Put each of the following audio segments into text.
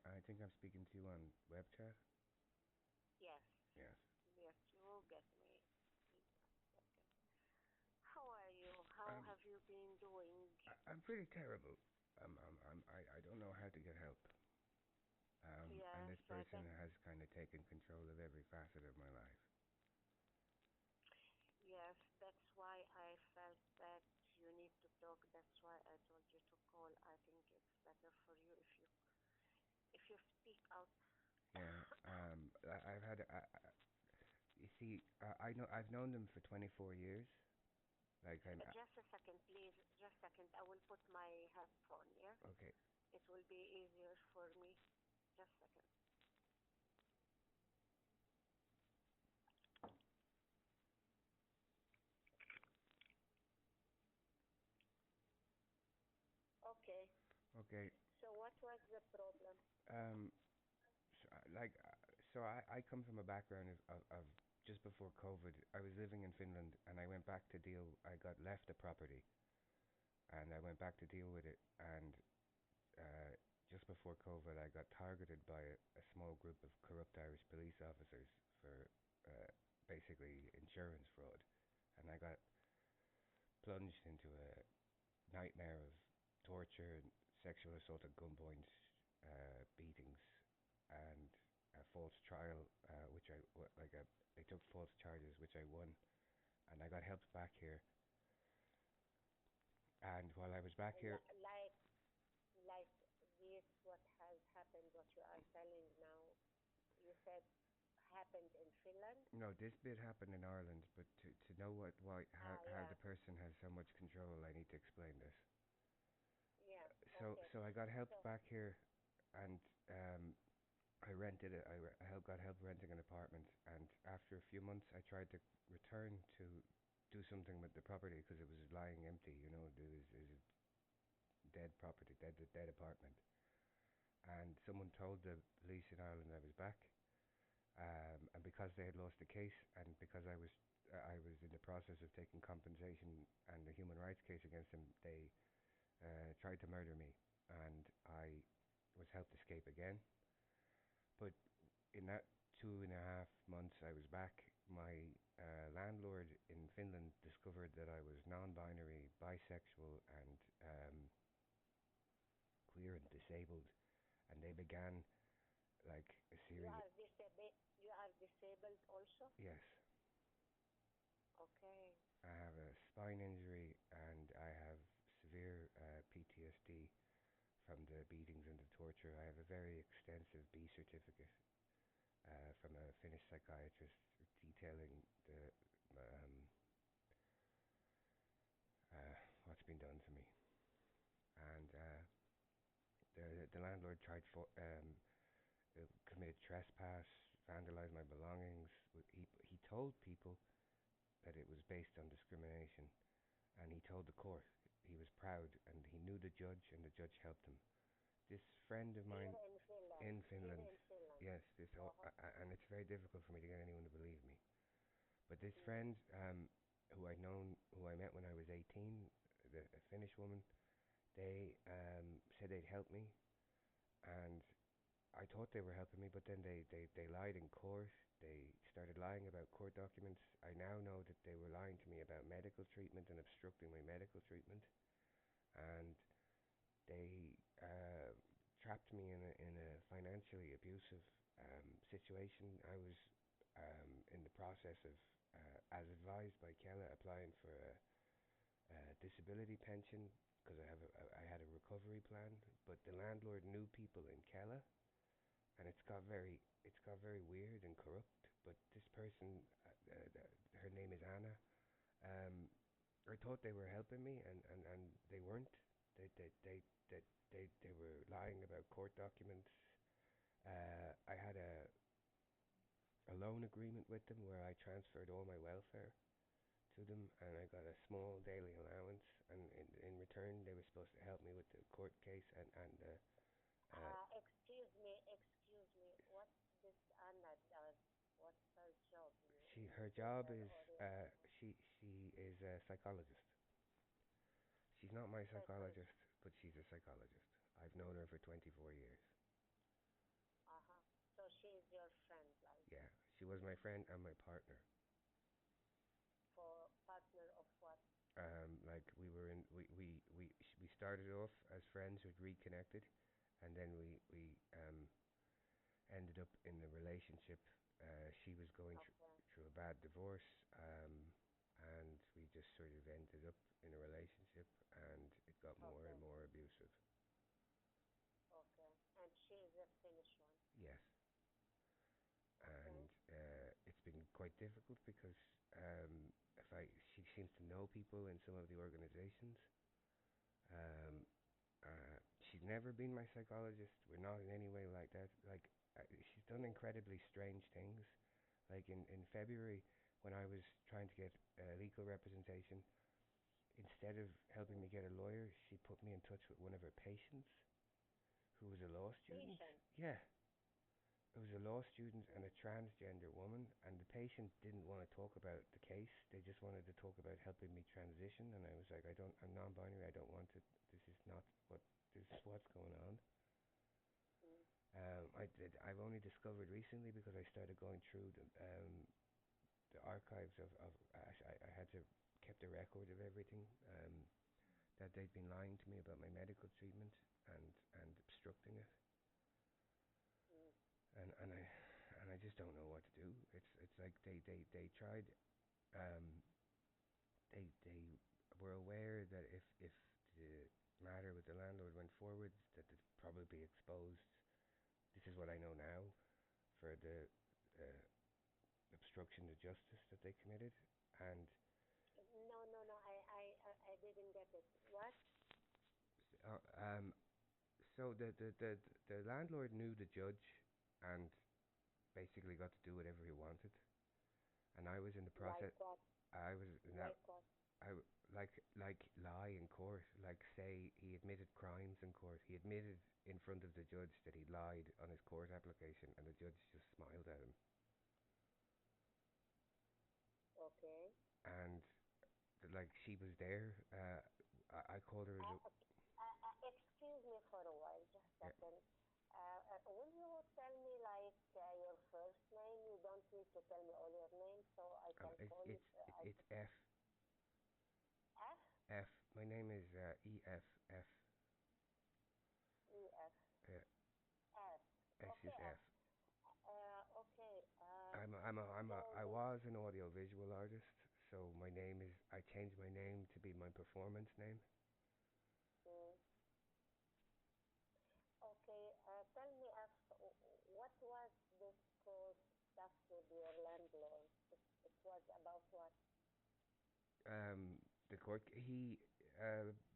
I think I'm speaking to you on web chat. Yes. Yes. Yes, you will get me. Please, one second. How are you? How Um, have you been doing? I'm pretty terrible. I don't know how to get help. And Yes, this I person bet. has kind of taken control of every facet of my life. Yes, that's why I felt that you need to talk. That's why I told you to call. I think it's better for you if you speak out. Yeah. I've had. You see, I've known them for 24 years. Like I'm. Just a second, please. Just a second. I will put my headphone here. Okay. It will be easier for me. Just a second. Okay. Okay. So what was the problem? Um. So I come from a background of just before COVID. I was living in Finland, and I went back to deal. I got left a property, and I went back to deal with it. And uh, just before COVID, I got targeted by a small group of corrupt Irish police officers for basically insurance fraud, and I got plunged into a nightmare of torture, sexual assault at gunpoint, beatings, and a false trial, which they took false charges, which I won, and I got helped back here. And while I was back here, Like this, what has happened, what you are telling now, you said happened in Finland? no, this bit happened in Ireland, but to know how Yeah, the person has so much control, I need to explain this. yeah, okay. So I got help So, back here, and I rented it. Got help renting an apartment, and after a few months, I tried to return to do something with the property because it was lying empty. You know, it was a dead property, dead apartment. And someone told the police in Ireland I was back, and because they had lost the case, and because I was in the process of taking compensation and a human rights case against them, they tried to murder me, and I was helped escape again. But in that 2.5 months I was back, my landlord in Finland discovered that I was non-binary, bisexual, and queer and disabled, and they began like a you series. are disabled. You are disabled also? Yes, Okay. I have a spine injury and I have severe PTSD from the beatings and the torture. I have a very extensive B certificate from a Finnish psychiatrist detailing the um, what's been done to me. And the landlord tried committed trespass, vandalized my belongings. He told people that it was based on discrimination, and he told the court he was proud, and he knew the judge, and the judge helped him. This friend of Here mine in Finland. in Here Finland, in Finland. yes, Uh-huh. and it's very difficult for me to get anyone to believe me. But this Mm. friend, who I met when I was 18, a Finnish woman, they said they'd help me, and I thought they were helping me, but then they lied in court. They started lying about court documents. I now know that they were lying to me about medical treatment and obstructing my medical treatment, and they trapped me in a financially abusive situation. I was in the process of, as advised by Kella, applying for a disability pension because I had a recovery plan, but the landlord knew people in Kella, and it's got very weird and corrupt. But this person, her name is Anna. I thought they were helping me, and they weren't. They were lying about court documents. I had a loan agreement with them where I transferred all my welfare to them, and I got a small daily allowance. And in return, they were supposed to help me with the court case Excuse me. What this Anna does? What's her job? You her give job her is or she is a psychologist. She's not my psychologist? psychologist, but she's a psychologist. I've known her for 24 years. she is your friend, like Yeah, she was my friend and my partner. for partner of what? Like we started off as friends, we'd reconnected, and then we ended up in a relationship. She was going Okay, through a bad divorce, and we just sort of ended up in a relationship, and it got more okay, and more abusive. okay. And she is a Finnish one. Yes, Okay. and it's been quite difficult because if I she seems to know people in some of the organizations. Mm, Um, she's never been my psychologist. We're not in any way like that. Like she's done mm, incredibly strange things. Like in February, when I was trying to get legal representation, instead of helping mm. me get a lawyer, she put me in touch with one of her patients who was a law student. Patient. Yeah, it was a law student and Mm, a transgender woman, and the patient didn't want to talk about the case. They just wanted to talk about helping me transition, and I was like, I'm non-binary. I don't want to. This is not what. This is what's going on. mm, I've only discovered recently because I started going through the archives of I had to kept a record of everything that they'd been lying to me about my medical treatment and obstructing it, mm, and I just don't know what to do. It's like they tried, um they were aware that if the matter with the landlord went forward, that they'd probably be exposed. This is what I know now for the uh, obstruction of justice that they committed, and no, no, no. I didn't get it. What? uh, um, so the landlord knew the judge and basically got to do whatever he wanted, and I was in the Like process. what? I was now Like what? I like lie in court, like say he admitted crimes in court. He admitted in front of the judge that he lied on his court application, and the judge just smiled at him. Okay. And like she was there. I called her as a Okay. Excuse me for a while, just a yeah, second. Will you tell me like your first name? You don't need to tell me all your name, so I can call it. it's F F F. My name is E F F. E F Uh, F. S is Okay, F. F. Okay. I So was an audio visual artist, so my name is. I changed my name to be my performance name. mm, okay. Tell me, F. What was this court stuff with your landlord? It was about what? The court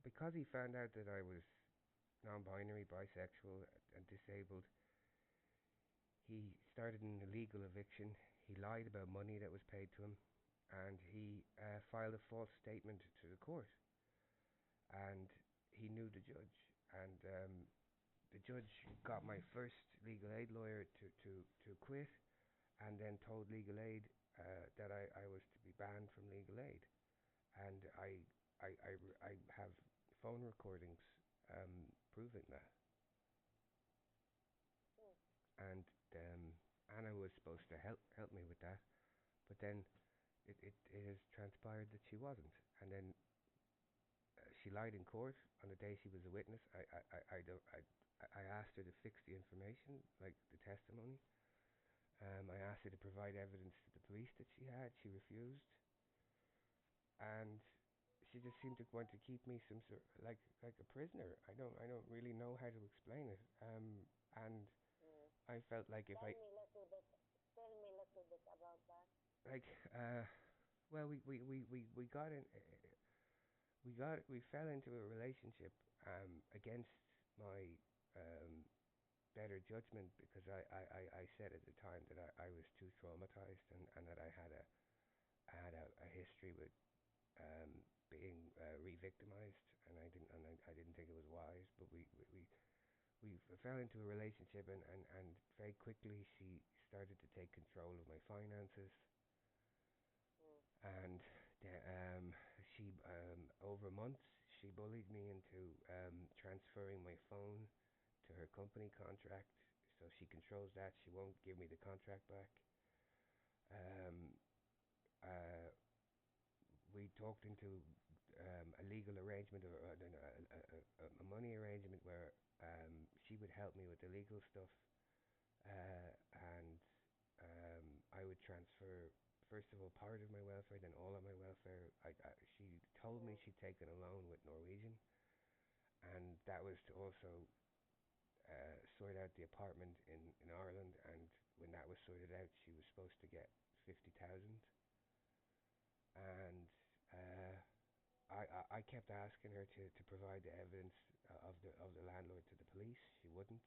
because he found out that I was non-binary, bisexual, and disabled, he started an illegal eviction. He lied about money that was paid to him, and he filed a false statement to the court. And he knew the judge, and the judge got my first legal aid lawyer to quit, and then told legal aid that I was to be banned from legal aid. And I have phone recordings proving that. Mm, And Anna was supposed to help me with that, but then it has transpired that she wasn't. And then she lied in court on the day she was a witness. I don't I asked her to fix the information, like the testimony. I asked her to provide evidence to the police that she had. She refused, and she just seemed to want to keep me some sort like a prisoner. I don't really know how to explain it. And mm. I felt like if Tell I me a little bit. Tell me a little bit about that. like well we got in we fell into a relationship against my um better judgment because I said at the time that I was too traumatized and that I had a history with being re-victimized, and I didn't think it was wise. But we fell into a relationship, and very quickly she started to take control of my finances, Mm, and she over months she bullied me into transferring my phone to her company contract So she controls that. She won't give me the contract back. Um, uh, we talked into a legal arrangement or a money arrangement where she would help me with the legal stuff, and I would transfer first of all part of my welfare, then all of my welfare. She told me Mm. she'd taken a loan with Norwegian, and that was to also sort out the apartment in Ireland. And when that was sorted out, she was supposed to get 50,000. And I kept asking her to provide the evidence of the landlord to the police. She wouldn't.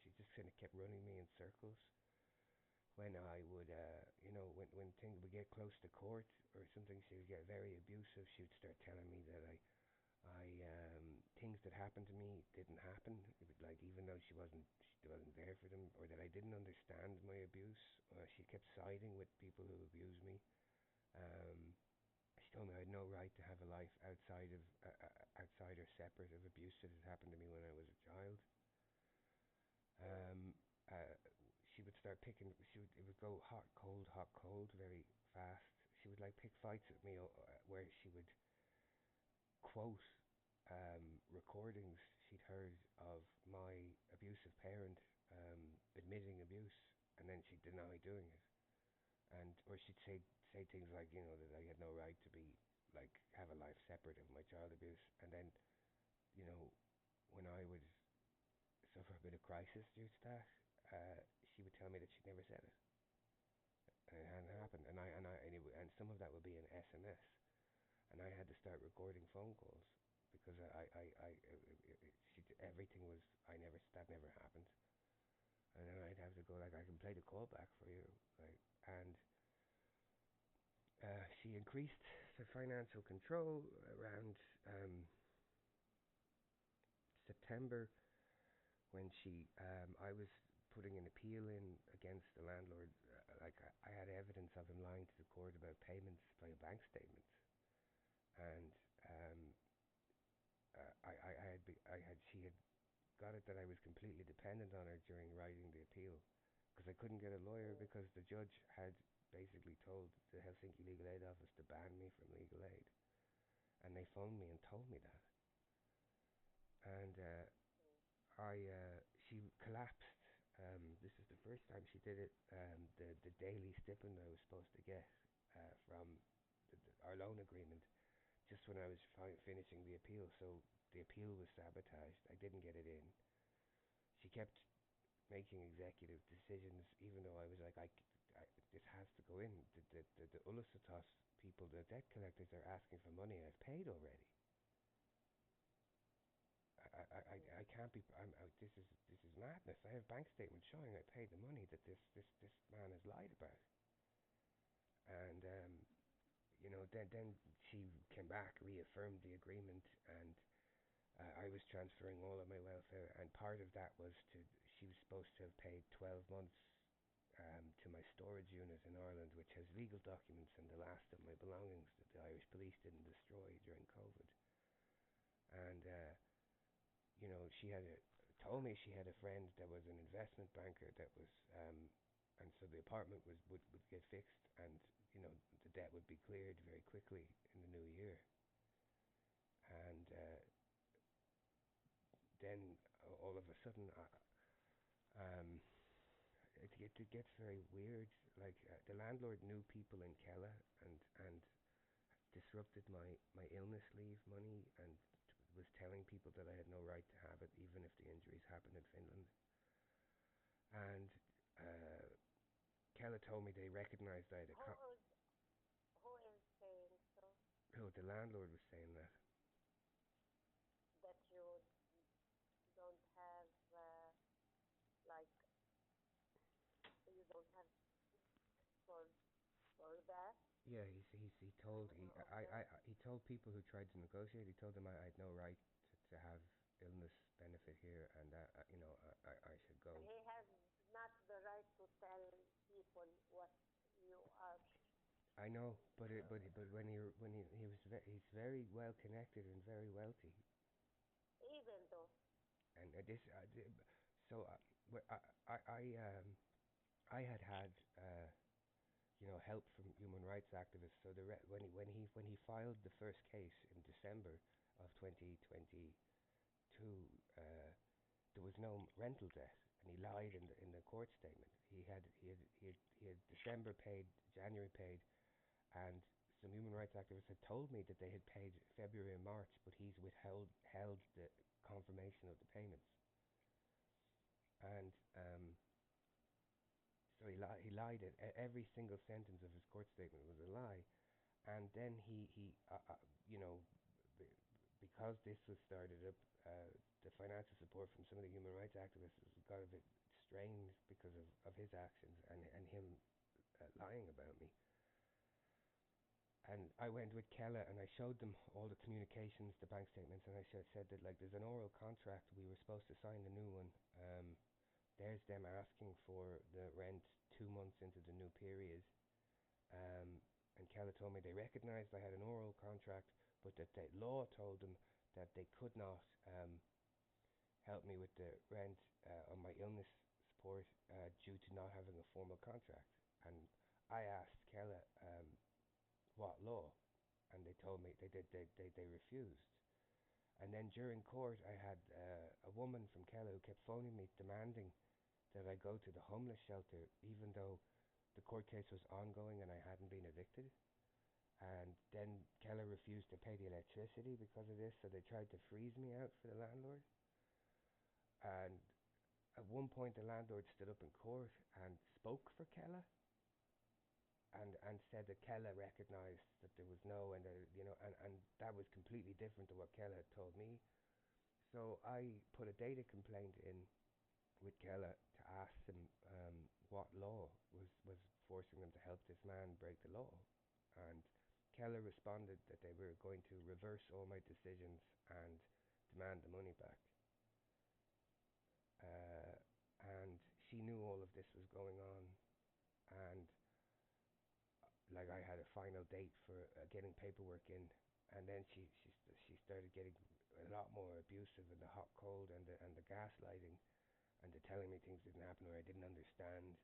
She just kind of kept running me in circles. When I would, when things would get close to court or something, she would get very abusive. She would start telling me that things that happened to me didn't happen. It would, like, even though she wasn't there for them, or that I didn't understand my abuse. She kept siding with people who abused me. Um, she told me I had no right to have a life outside or separate of abuse that had happened to me when I was a child. Mm. Um, uh, she would start picking. It would go hot, cold, very fast. She would like pick fights with me where she would quote recordings she'd heard of my abusive parent admitting abuse, and then she'd deny doing it. And or she'd say things like, that I had no right to be like have a life separate of my child abuse. And then, you know, when I would suffer a bit of crisis due to that, she would tell me that she'd never said it, and it hadn't Mm. happened. And some of that would be an SMS, and I had to start recording phone calls because everything was that never happened. And then I'd have to go like, I can play the call back for you, like. And she increased the financial control around September, when I was putting an appeal in against the landlord. I had evidence of him lying to the court about payments by bank statements, and she had got it that I was completely dependent on her during writing the appeal, because I couldn't get a lawyer Mm. because the judge had basically told the Helsinki Legal Aid Office to ban me from legal aid, and they phoned me and told me that. And Mm. she collapsed. This is the first time she did it. The daily stipend I was supposed to get from our loan agreement, just when I was finishing the appeal. So the appeal was sabotaged. I didn't get it in. She kept making executive decisions, even though I was like, this has to go in. The Ulysses people, the debt collectors, are asking for money I've paid already. I can't be. This is madness. I have bank statements showing I paid the money that this man has lied about. And then she came back, reaffirmed the agreement, and I was transferring all of my welfare. And part of that was to she was supposed to have paid 12 months to my storage unit in Ireland, which has legal documents and the last of my belongings that the Irish police didn't destroy during COVID. And she told me she had a friend that was an investment banker that was, and so the apartment would get fixed, and the debt would be cleared very quickly in the new year. And then all of a sudden, it gets very weird. Like the landlord knew people in Kella, and disrupted my illness leave money, and was telling people that I had no right to have it, even if the injuries happened in Finland. And uh, Kella told me they recognized I had a Who is saying so? oh, the landlord was saying that. That you don't have like you don't have for that Yeah, he told of them. he told people who tried to negotiate. He told them I had no right to have illness benefit here, and that I should go. He has not the right to tell people what you are. I know, but when he was he's very well connected and very wealthy, Even though and this So I had help from human rights activists. So when he filed the first case in December of 2022, there was no rental debt, and he lied in the court statement. He had December paid, January paid, and some human rights activists had told me that they had paid February and March, but he's held the confirmation of the payments, and so he lied. Every single sentence of his court statement was a lie, and then you know, because this was started up, the financial support from some of the human rights activists got a bit strained because of his actions and him lying about me. And I went with Kella and I showed them all the communications, the bank statements, and I said that like there's an oral contract, we were supposed to sign a new one. There's them asking for the rent 2 months into the new period. And Kella told me they recognised I had an oral contract, but that the law told them that they could not help me with the rent on my illness support due to not having a formal contract. And I asked Kella what law, and they told me they refused. And then during court, I had a woman from Kella who kept phoning me demanding that I go to the homeless shelter, even though the court case was ongoing and I hadn't been evicted. And then Keller refused to pay the electricity because of this, so they tried to freeze me out for the landlord. And at one point, the landlord stood up in court and spoke for Keller, and said that Keller recognised that there was no, and that was completely different to what Keller had told me. So I put a data complaint in with Keller to ask them what law was forcing them to help this man break the law. And Keller responded that they were going to reverse all my decisions and demand the money back. And she knew all of this was going on, and like I had a final date for getting paperwork in, and then she started getting a lot more abusive, and the hot cold and the gaslighting, and the telling me things didn't happen or I didn't understand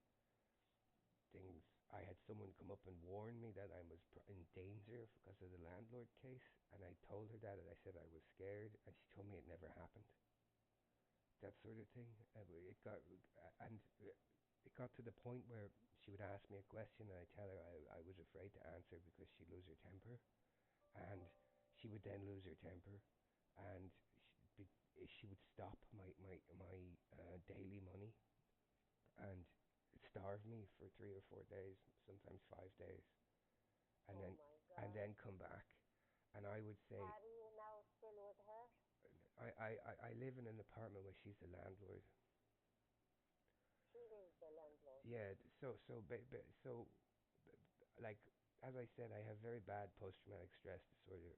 things. I had someone come up and warn me that I was in danger because of the landlord case, and I told her that, and I said I was scared, and she told me it never happened. That sort of thing. It got to the point where she would ask me a question, and I tell her I was afraid to answer because she'd lose her temper, and she would then lose her temper, and she would stop my daily money, and starve me for 3 or 4 days, sometimes 5 days, and Oh then my God. come back, and I would say Are you now still with her? I live in an apartment where she's the landlord. She is the landlord. Yeah, so like as I said, I have very bad post-traumatic stress disorder.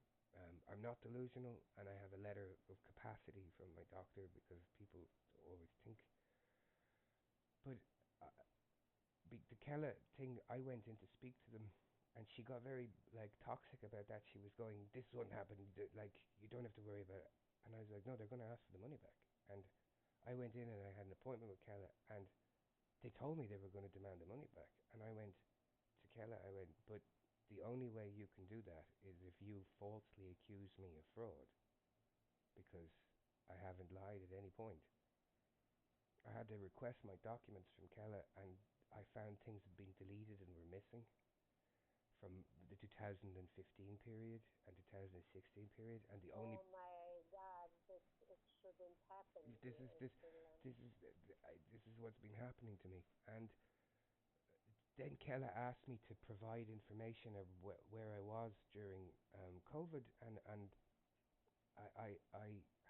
I'm not delusional, and I have a letter of capacity from my doctor because people always think. But uh, the Kella thing, I went in to speak to them, and she got very like toxic about that. She was going, "This won't happen. Like you don't have to worry about it." And I was like, "No, they're going to ask for the money back." And I went in and I had an appointment with Kella, and they told me they were going to demand the money back. And I went to Kella. I went, "But the only way you can do that is if you falsely accuse me of fraud, because I haven't lied at any point." I had to request my documents from Kella, and I found things had been deleted and were missing from the 2015 period and 2016 period, and the only Oh my God, it shouldn't happen this here is in this Finland. this is what's been happening to me. And then Kella asked me to provide information of where I was during COVID, and I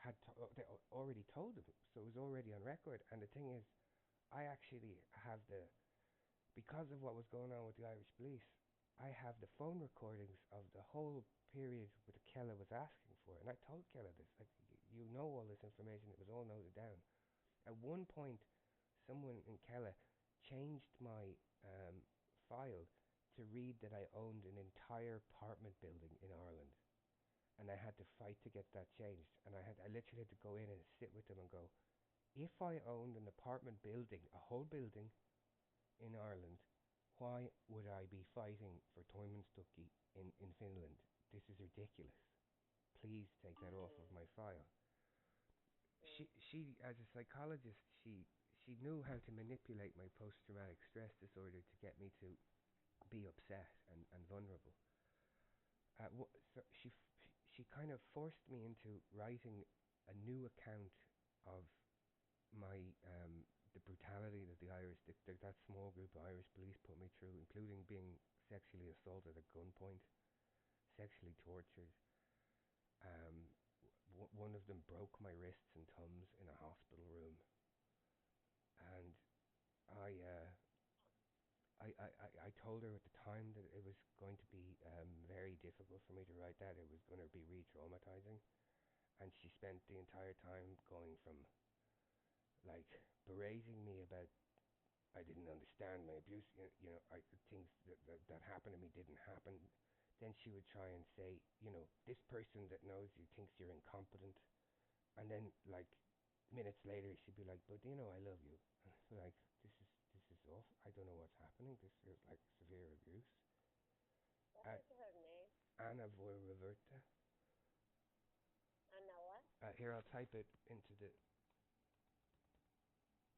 had already told them, so it was already on record. And the thing is, I actually have because of what was going on with the Irish police, I have the phone recordings of the whole period what Kella was asking for, and I told Kella this, like, you know all this information, it was all noted down. At one point, someone in Kella changed my file to read that I owned an entire apartment building in Ireland, and I had to fight to get that changed. And I literally had to go in and sit with them and go, If I owned an apartment building, a whole building in Ireland, why would I be fighting for Toimenstuki in Finland? This is ridiculous. Please take that off of Mm, my file. mm, She as a psychologist, she knew how to manipulate my post traumatic stress disorder to get me to be upset and vulnerable. So she kind of forced me into writing a new account of my the brutality that the Irish that small group of Irish police put me through, including being sexually assaulted at gunpoint, sexually tortured. Um, One of them broke my wrists and thumbs in a hospital room, and I uh, I told her at the time that it was going to be very difficult for me to write that. It was going to be re-traumatizing, and she spent the entire time going from like berating me about I didn't understand my abuse. I things that happened to me didn't happen. Then she would try and say, this person that knows you thinks you're incompetent, and then like minutes later she'd be like, but I love you. Like this is off. I don't know what's happening. This feels like severe abuse. what Uh, is her name? Anna Voiroverta. Anna what? Here, I'll type it into the.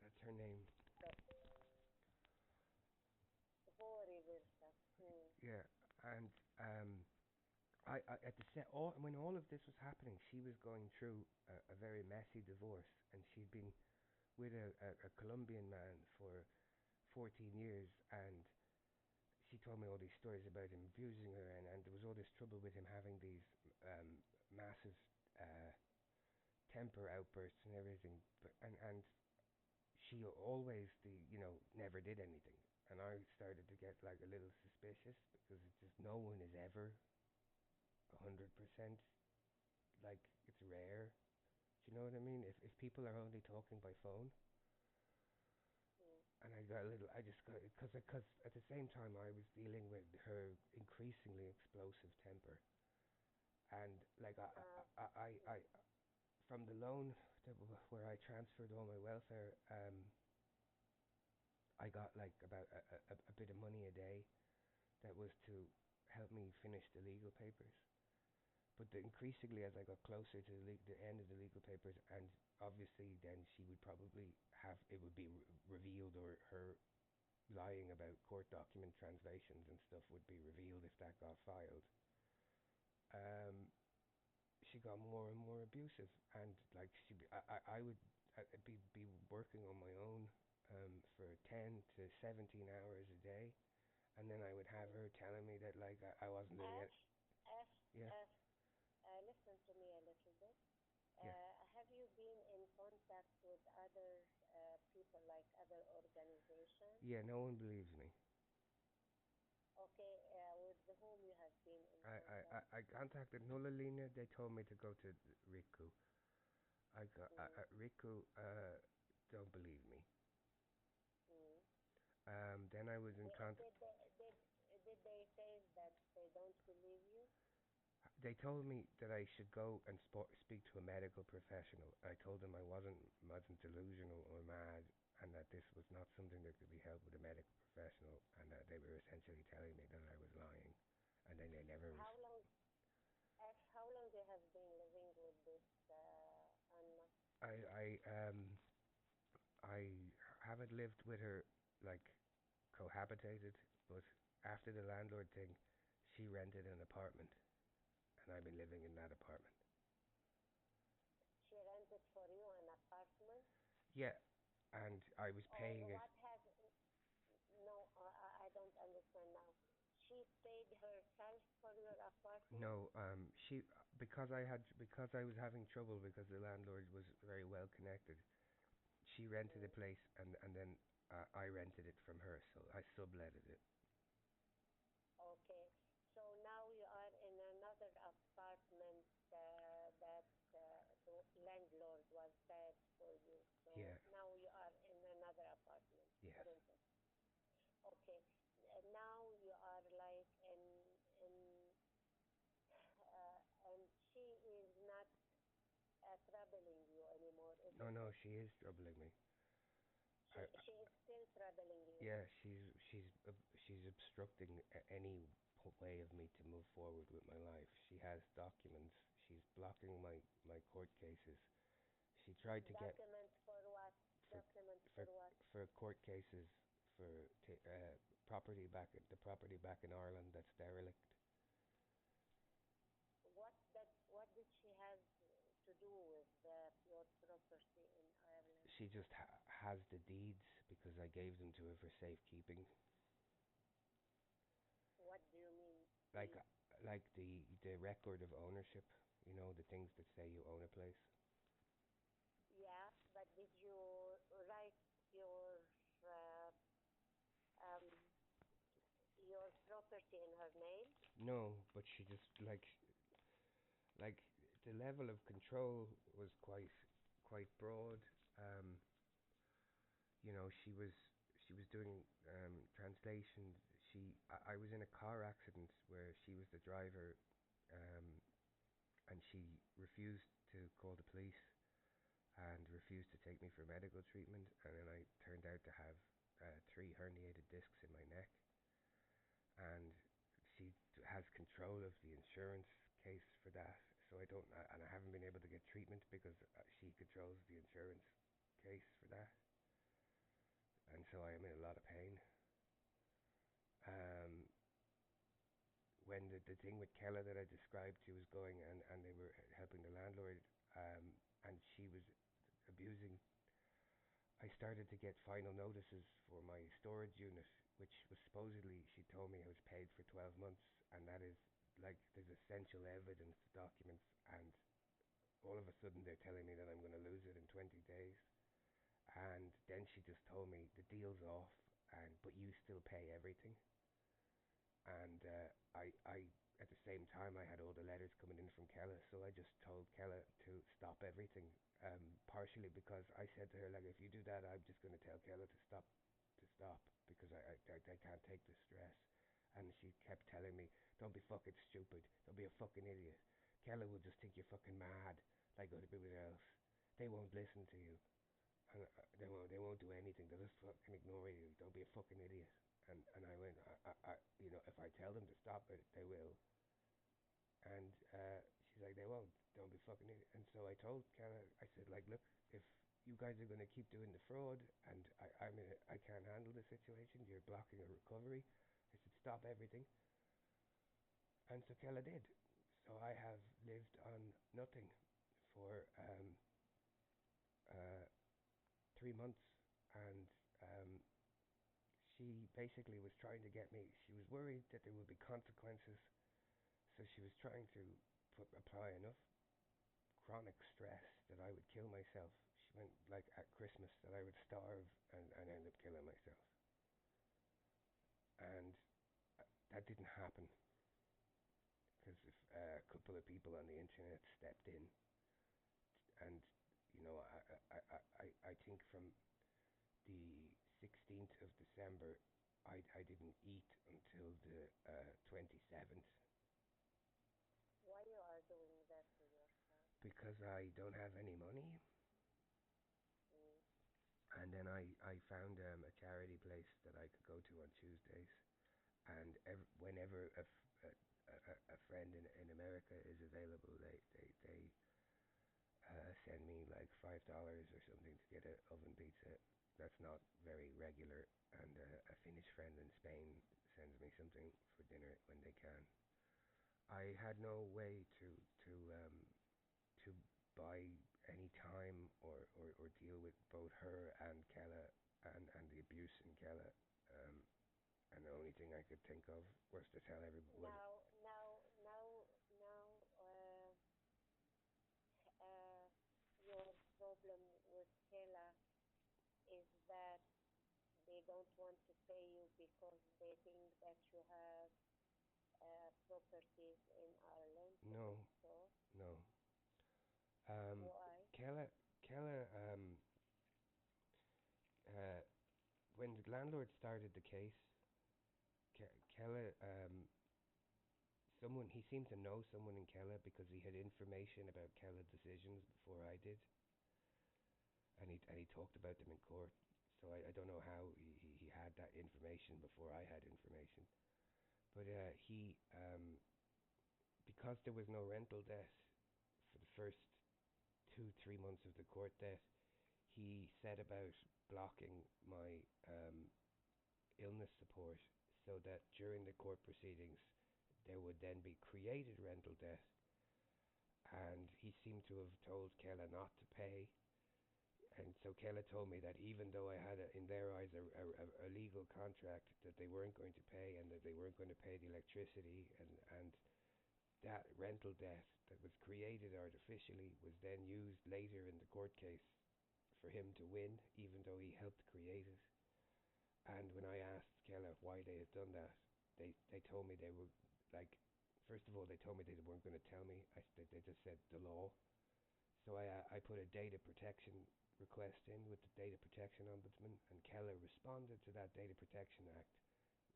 That's her name. The Vori Virta. Mm, Yeah, and I at the set all when all of this was happening, she was going through a very messy divorce, and she'd been with a Colombian man for 14 years, and she told me all these stories about him abusing her, and there was all this trouble with him having these massive uh, temper outbursts and everything, and she always never did anything, and I started to get like a little suspicious because it's just no one is ever 100% like it's rare. Do you know what I mean? If people are only talking by phone, mm. and I got a little, I just got because at the same time I was dealing with her increasingly explosive temper, and like I from the loan where I transferred all my welfare, I got like about a bit of money a day that was to help me finish the legal papers. But increasingly, as I got closer to the end of the legal papers, and obviously then she would probably have it would be revealed, or her lying about court document translations and stuff would be revealed if that got filed. Um, she got more and more abusive, and like I would be working on my own for 10 to 17 hours a day, and then I would have her telling me that like I wasn't doing it. Ash, Ash, Yeah, Ash, listen to me a little bit. yeah, Have you been in contact with other people, like other organizations? yeah. No one believes me. Okay, with whom you have been in I I contact? I contacted Nulalina. They told me to go to Riku. Mm, Riku don't believe me. mm. Then I was in They, contact. did, they, did, did they say that they don't believe you? They told me that I should go and speak to a medical professional. I told them I wasn't delusional or mad, and that this was not something that could be helped with a medical professional, and that they were essentially telling me that I was lying, and then they never. How long, Ash, how long you have been living with this Anna? I I haven't lived with her like cohabitated, but after the landlord thing, she rented an apartment, and I've been living in that apartment. She rented for you an apartment? Yeah, and I was Or paying it. what has, no, I don't understand now. She paid herself for your apartment? No, she because I was having trouble because the landlord was very well connected. She rented a Mm. place, and then I rented it from her, so I subletted it. Okay. So now you are in another apartment that the landlord was bad for you. So Yeah, now you are in another apartment, yes, isn't it? Okay. Now you are like in and she is not troubling you anymore, is No, no, she is troubling me. She is still troubling you. Yeah, she's obstructing any way of me to move forward with my life. She has documents. She's blocking my court cases. She tried to get Documents for what? for Documents for for what? for court cases for the property back in Ireland that's derelict. What did she have to do with your property in Ireland? She just has the deeds because I gave them to her for safekeeping. What do you mean? Like the record of ownership, you know, the things that say you own a place. Yeah, but did you write uh, um, your property in her name? No, but she just like the level of control was quite broad. Um, you know, she was doing translations. I was in a car accident where she was the driver, um, and she refused to call the police and refused to take me for medical treatment. And then I turned out to have 3 herniated discs in my neck, and she has control of the insurance case for that. So I haven't been able to get treatment because she controls the insurance case for that, and so I am in a lot of pain. Um, when the thing with Kella that I described, she was going and they were helping the landlord, and she was abusing. I started to get final notices for my storage unit, which was supposedly, she told me, I was paid for 12 months, and that is like there's essential evidence documents, and all of a sudden they're telling me that I'm going to lose it in 20 days. And then she just told me the deal's off, and but you still pay everything. And I at the same time I had all the letters coming in from Kella, so I just told Kella to stop everything. Partially because I said to her, like, if you do that, I'm just going to tell Kella to stop because I can't take the stress. And she kept telling me, don't be fucking stupid, don't be a fucking idiot. Kella will just think you're fucking mad, like everybody else. They won't listen to you, and they won't do anything. They'll just fucking ignore you. Don't be a fucking idiot. And I went, if I tell them to stop it, they will. And she's like, they won't. Don't be fucking idiot. And so I told Kara, I said, like, look, if you guys are going to keep doing the fraud, and I can't handle the situation, you're blocking a recovery. I said, stop everything. And so Kella did. So I have lived on nothing for uh, 3 months, and she basically was trying to get me. She was worried that there would be consequences, so she was trying to apply enough chronic stress that I would kill myself. She went like at Christmas that I would starve and end up killing myself. And that didn't happen because a couple of people on the internet stepped in. And, you know, I think from the 16th of December, I didn't eat until the 27th. Why you are doing that to yourself? Because I don't have any money. Mm. And then I found a charity place that I could go to on Tuesdays, and whenever a friend in America is available, they send me like $5 or something to get an oven pizza. That's not very regular, and a Finnish friend in Spain sends me something for dinner when they can. I had no way to buy any time or deal with both her and Kella and the abuse in Kella. And the only thing I could think of was to tell everybody. Now, uh, your problem with Kela is that they don't want to pay you because they think that you have properties in Ireland. Is it No, so? no. Why? Kella, uh, when the landlord started the case, Kella, he seemed to know someone in Kella because he had information about Kella decisions before I did. and he talked about them in court. So I don't know how he had that information before I had information. But he because there was no rental debt for the first 2 3 months of the court debt, he set about blocking my illness support so that during the court proceedings there would then be created rental debt, and he seemed to have told Kela not to pay. And so Kela told me that even though I had, in their eyes, a legal contract, that they weren't going to pay, and that they weren't going to pay the electricity, and that rental debt that was created artificially was then used later in the court case for him to win, even though he helped create it. And when I asked Kela why they had done that, they told me they were like, first of all, they told me they weren't going to tell me. They just said the law. So I put a data protection request in with the Data Protection Ombudsman, and Keller responded to that Data Protection Act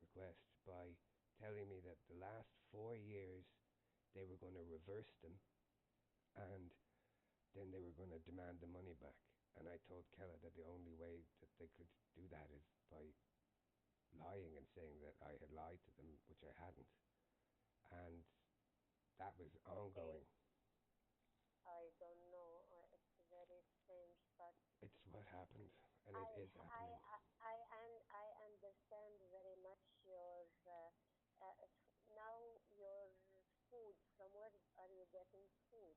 request by telling me that the last 4 years they were going to reverse them, and then they were going to demand the money back. And I told Keller that the only way that they could do that is by lying and saying that I had lied to them, which I hadn't. And that was ongoing. I don't know. It's very strange, but it's what happened, and it is happening. I understand very much your now your food. From where are you getting food?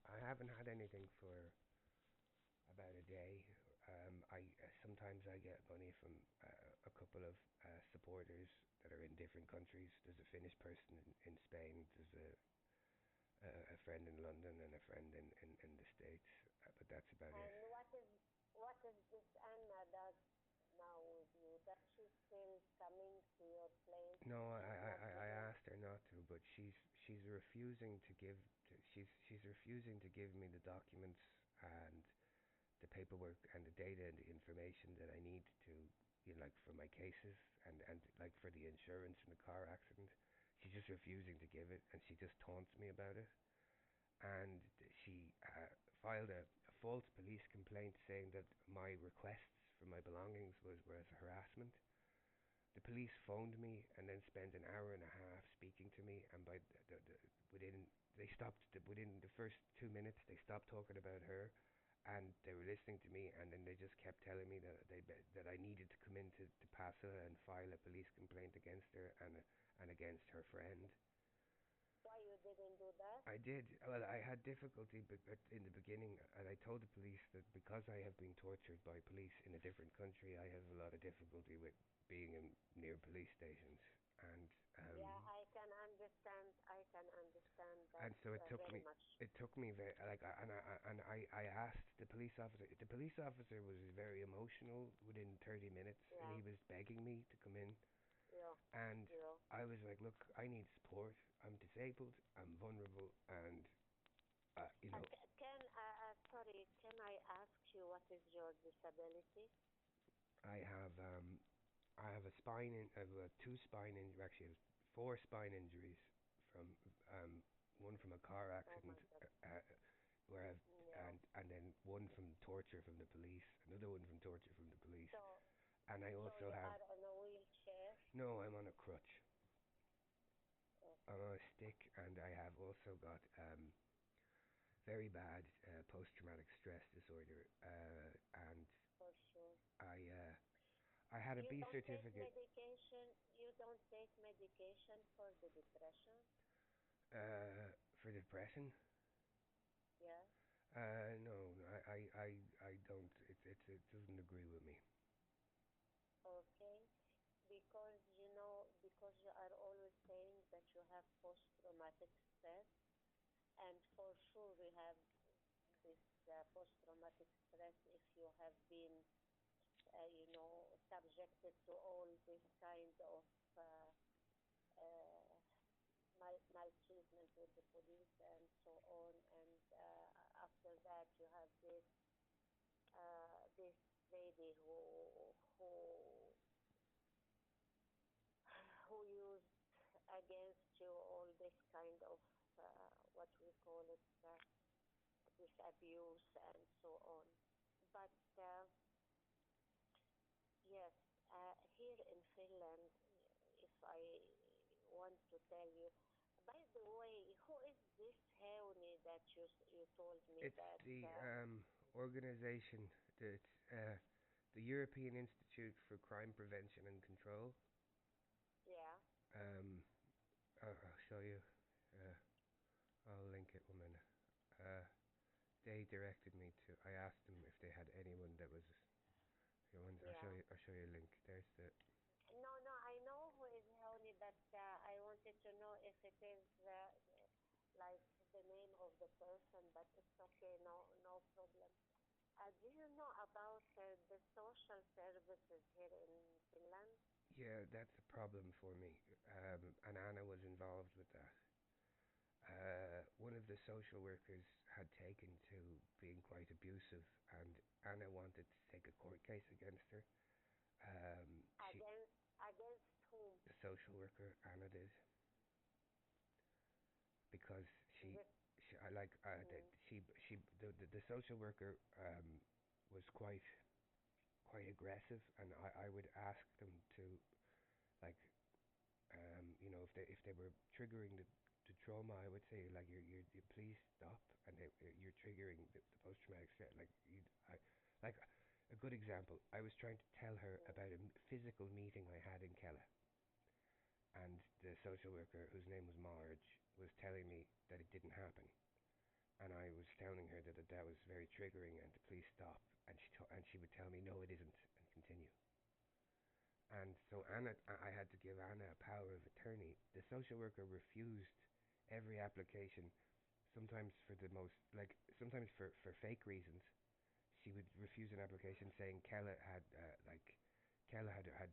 I haven't had anything for about a day. I sometimes I get money from a couple of supporters that are in different countries. There's a Finnish person in Spain. There's a friend in London and a friend in the States, but that's about it. And what is this Anna does now with you? That she's still coming to your place? No, I asked her not to, but she's refusing to give. She's refusing to give me the documents and the paperwork and the data and the information that I need to, like for my cases and like for the insurance in the car accident. She's just refusing to give it, and she just taunts me about it. And she filed a false police complaint saying that my requests for my belongings were as harassment. The police phoned me and then spent an hour and a half speaking to me, and by within the first 2 minutes they stopped talking about her, and they were listening to me, and then they just kept telling me that I needed to come into Pasila and file a police complaint against her and against her friend. Why you didn't do that? I did. Well, I had difficulty in the beginning, and I told the police that because I have been tortured by police in a different country, I have a lot of difficulty with being near police stations. And yeah, I can understand. That. And so it took very me. much. It took me very like, I asked the police officer. The police officer was very emotional within 30 minutes, and he was begging me to come in. Yeah. And I was like, look, I need support. I'm disabled. I'm vulnerable, and Sorry, can I ask you what is your disability? I have a spine. I have two spine injuries. Actually, I have 4 spine injuries from one from a car accident, where and then one from torture from the police, another one from torture from the police. And I also you have. are on a wheelchair? No, I'm on a crutch. Okay. I'm on a stick, and I have also got very bad post-traumatic stress disorder, and for sure. I had a B certificate. You don't take medication for the depression? For depression? Yeah. No, I don't. It doesn't agree with me. Okay. Because you are always saying that you have post-traumatic stress, and for sure we have this post-traumatic stress if you have been, subjected to all this kind of maltreatment with the police and so on, and after that you have this lady who used against you all this kind of what we call it this abuse and so on. But yes, here in Finland, if I want to tell you, by the way, who is this Heuni that you told me It's that? the organization that the European Institute for Crime Prevention and Control. Yeah. Um, I'll show you. Uh, I'll link it 1 minute. Uh, they directed me to. I asked them if they had anyone that was. I'll show Yeah. you. I'll show you a link. There's the. No, no, I know who is Heuni, but I wanted to know if it is like the name of the person, but it's okay, no, no problem. Do you know about the social services here in Finland? Yeah, that's a problem for me. And Anna was involved with that. One of the social workers had taken to being quite abusive, and Anna wanted to take a court case against her. She, Against whom? the social worker, Anna did, because I like that the social worker was quite aggressive, and I would ask them to like if they were triggering the trauma, I would say like you please stop, and you're triggering the post traumatic stress. Like a good example. I was trying to tell her about a physical meeting I had in Kella, and the social worker, whose name was Marge, was telling me that it didn't happen, and I was telling her that was very triggering and to please stop, and she would tell me no, it isn't, and continue. And so Anna, I had to give Anna a power of attorney. The social worker refused every application, sometimes for the most, sometimes for fake reasons. She would refuse an application saying Kella had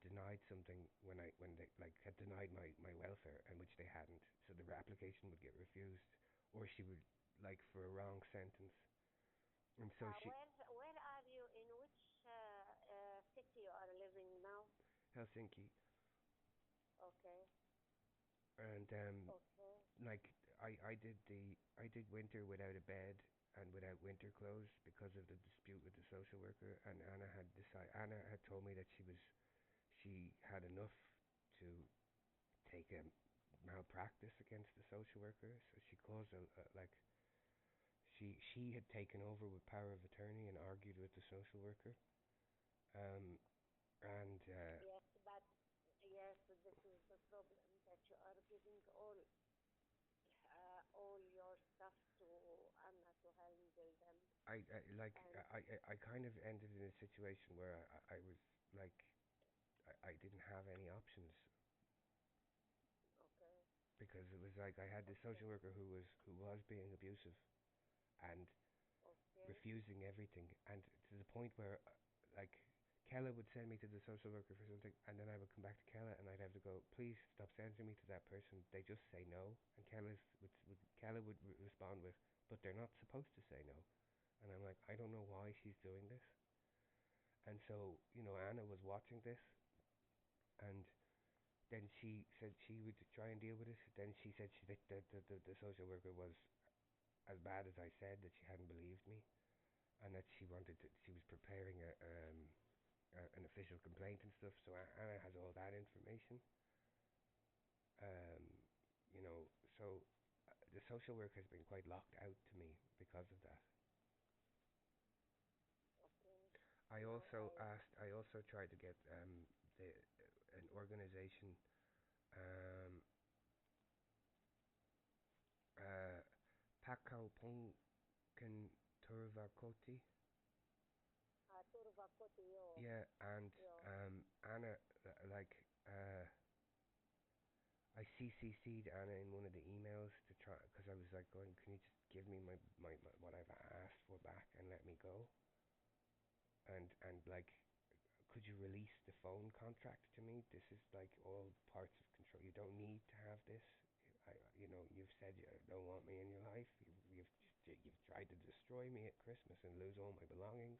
denied something when they had denied my welfare, and which they hadn't. So the application would get refused, or she would for a wrong sentence. And so where are you? In which city you are living now? Helsinki. Okay. And okay. I did winter without a bed and without winter clothes because of the dispute with the social worker. And Anna had told me that she had enough to take a malpractice against the social worker. So she caused she had taken over with power of attorney and argued with the social worker. And yes, but yes, this is the problem, that you are giving all your stuff to Anna to handle them. I kind of ended in a situation where I was like I didn't have any options. Okay. Because it was like I had this social worker who was being abusive and refusing everything, and to the point where Kella would send me to the social worker for something, and then I would come back to Kella and I'd have to go, please stop sending me to that person. They just say no. And Kella would respond with, but they're not supposed to say no. And I'm like, I don't know why she's doing this. And so, Anna was watching this, and then she said she would try and deal with it. Then she said that the social worker was as bad as I said, that she hadn't believed me, and that she was preparing an official complaint and stuff. So Anna has all that information. So the social work has been quite locked out to me because of that. Okay. I also tried to get an organization, Pakau Pongkan Turvakoti. Turvakoti, yo. Yeah, and Anna, I CC'd Anna in one of the emails to try, because I was going, can you just give me my what I've asked for back and let me go? And could you release the phone contract to me? This is all parts of control. You don't need to have this. You've said you don't want me in your life. You've tried to destroy me at Christmas and lose all my belongings.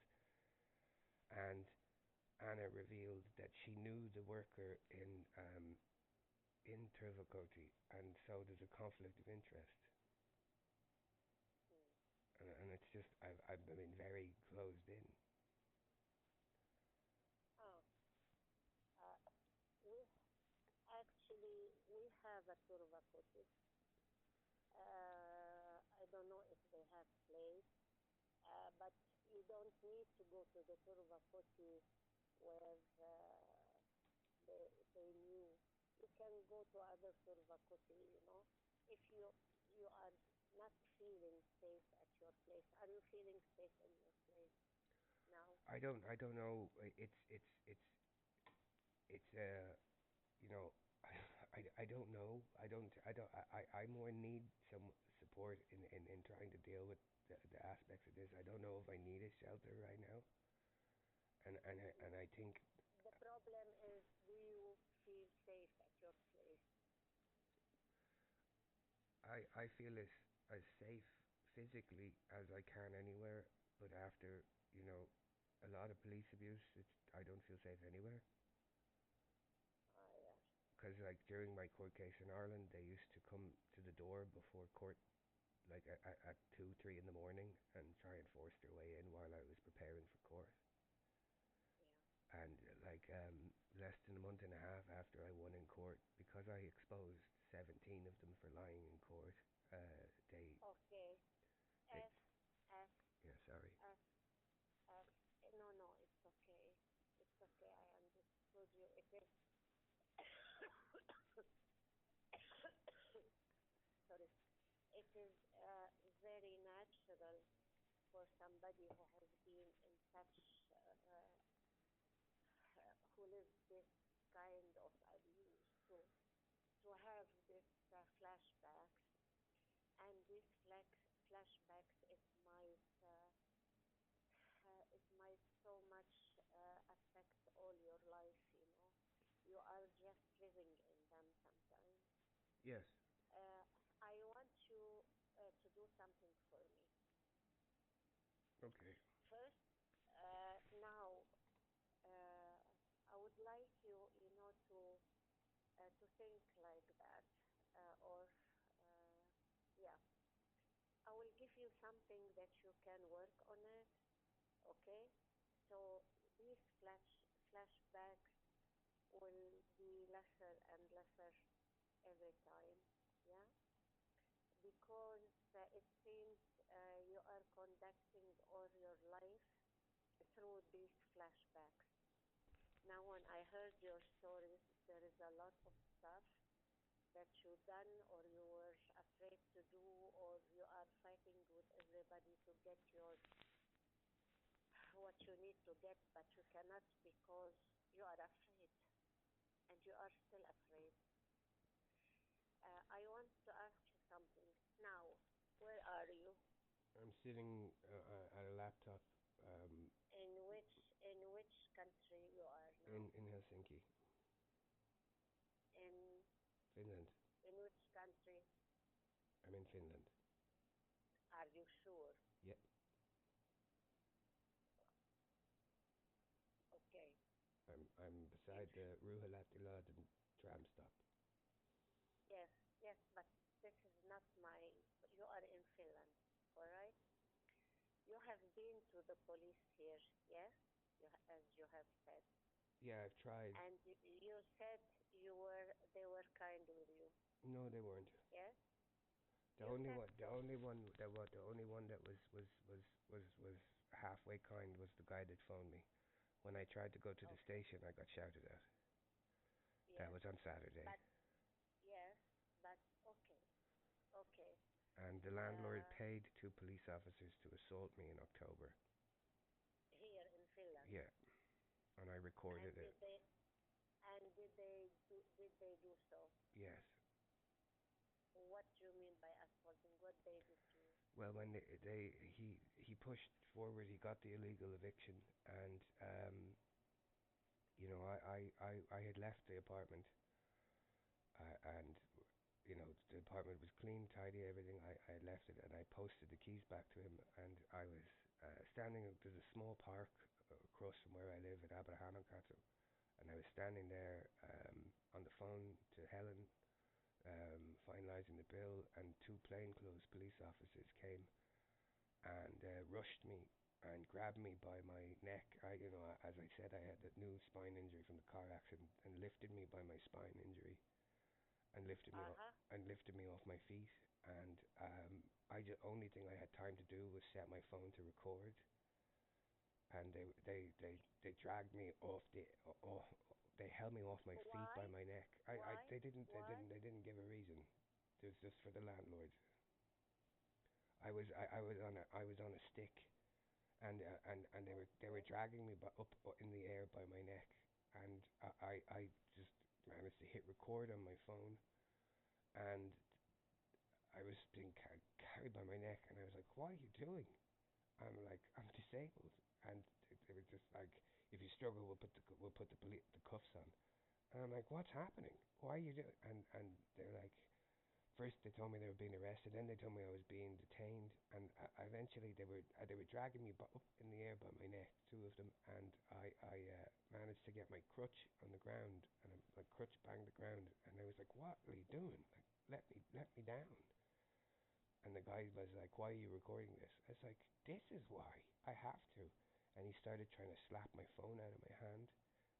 And Anna revealed that she knew the worker in Turvakoti, and so there's a conflict of interest. And it's just I've been very closed in. Oh, uh, we we have a turva cottage. I don't know if they have place, but you don't need to go to the turva cottage where they knew. You can go to other turva cottage, if you are not feeling safe at your place. Are you feeling safe in your place now? I don't know. It's you know, I don't know. I more need some support in trying to deal with the aspects of this. I don't know if I need a shelter right now, and I think The problem is, do you feel safe at your place? I feel as safe physically as I can anywhere, but after a lot of police abuse, I don't feel safe anywhere. Yeah. Because like during my court case in Ireland, they used to come to the door before court, like at 2, 3 in the morning, and try and force their way in while I was preparing for court. Yeah. And like less than a month and a half after I won in court, because I exposed 17 of them for lying in court, they Okay. they F, F, yeah, sorry. F, F. No, no, it's okay. It's okay. I understood you. It is. Sorry. It is very natural for somebody who has been in such, who lives this kind of abuse to have this flashbacks, and these flashbacks, it might so much affect all your life. You are just living in them sometimes. Yes. I want you to do something for me. Okay. First, now, uh, I would like you, to think like that, or yeah. I will give you something that you can work on it. Okay? So these flashbacks will be lesser and lesser every time. Yeah? Because it seems you are conducting all your life through these flashbacks. Now, when I heard your stories, there is a lot of stuff that you done, or you were afraid to do, or you are fighting with everybody to get what you need to get, but you cannot because you are afraid, and you are still afraid. I want to ask you something. Now, where are you? I'm sitting at a laptop In which country you are now? in Helsinki, In Finland. in which country? I'm in Finland. Are you sure? Yep. Okay. I'm beside the Ruoholahti tram stop. Yes, yes, but this is not my. You are in Finland, all right? You have been to the police here, yes? As you have said. Yeah, I've tried. And you said they were kind with you, No, they weren't. yes? The You only said one, so. the only one that was halfway kind was the guy that phoned me. When I tried to go to the Okay. station, I got shouted at. That Yes, was on Saturday. but yes, but okay, okay. And the landlord Uh, paid 2 police officers to assault me in October. Here in Finland, Yeah, and I and recorded it. did they do so? Yes. What do you mean by assaulting? What they did to you? Well, when he pushed forward, he got the illegal eviction, and I had left the apartment, and the apartment was clean, tidy, everything. I had left it, and I posted the keys back to him, and I was standing. There's a small park across from where I live at Abrahamakato, and I was standing there on the phone to Helen, finalising the bill, and 2 plainclothes police officers came and rushed me and grabbed me by my neck. As I said, I had a new spine injury from the car accident, and lifted me by my spine injury, and Uh-huh. lifted me off my feet. And only thing I had time to do was set my phone to record, and they dragged me off off. They held me off my feet by Why? my neck. Why? Why? They didn't give a reason. It was just for the landlord. I was on a stick, and they were Okay. dragging me up in the air by my neck, and I just managed to hit record on my phone, and I was being carried by my neck, and I was like, "What are you doing?" I'm like, "I'm disabled," and they were just like, "If you struggle, we'll put the cuffs on." And I'm like, "What's happening? Why are you doing?" And they're like, first they told me they were being arrested, then they told me I was being detained, and eventually they were dragging me up in the air by my neck, two of them, and I managed to get my crutch on the ground, and my crutch banged the ground, and I was like, "What are you doing? Like, let me down." And the guy was like, "Why are you recording this?" I was like, "This is why. I have to." And he started trying to slap my phone out of my hand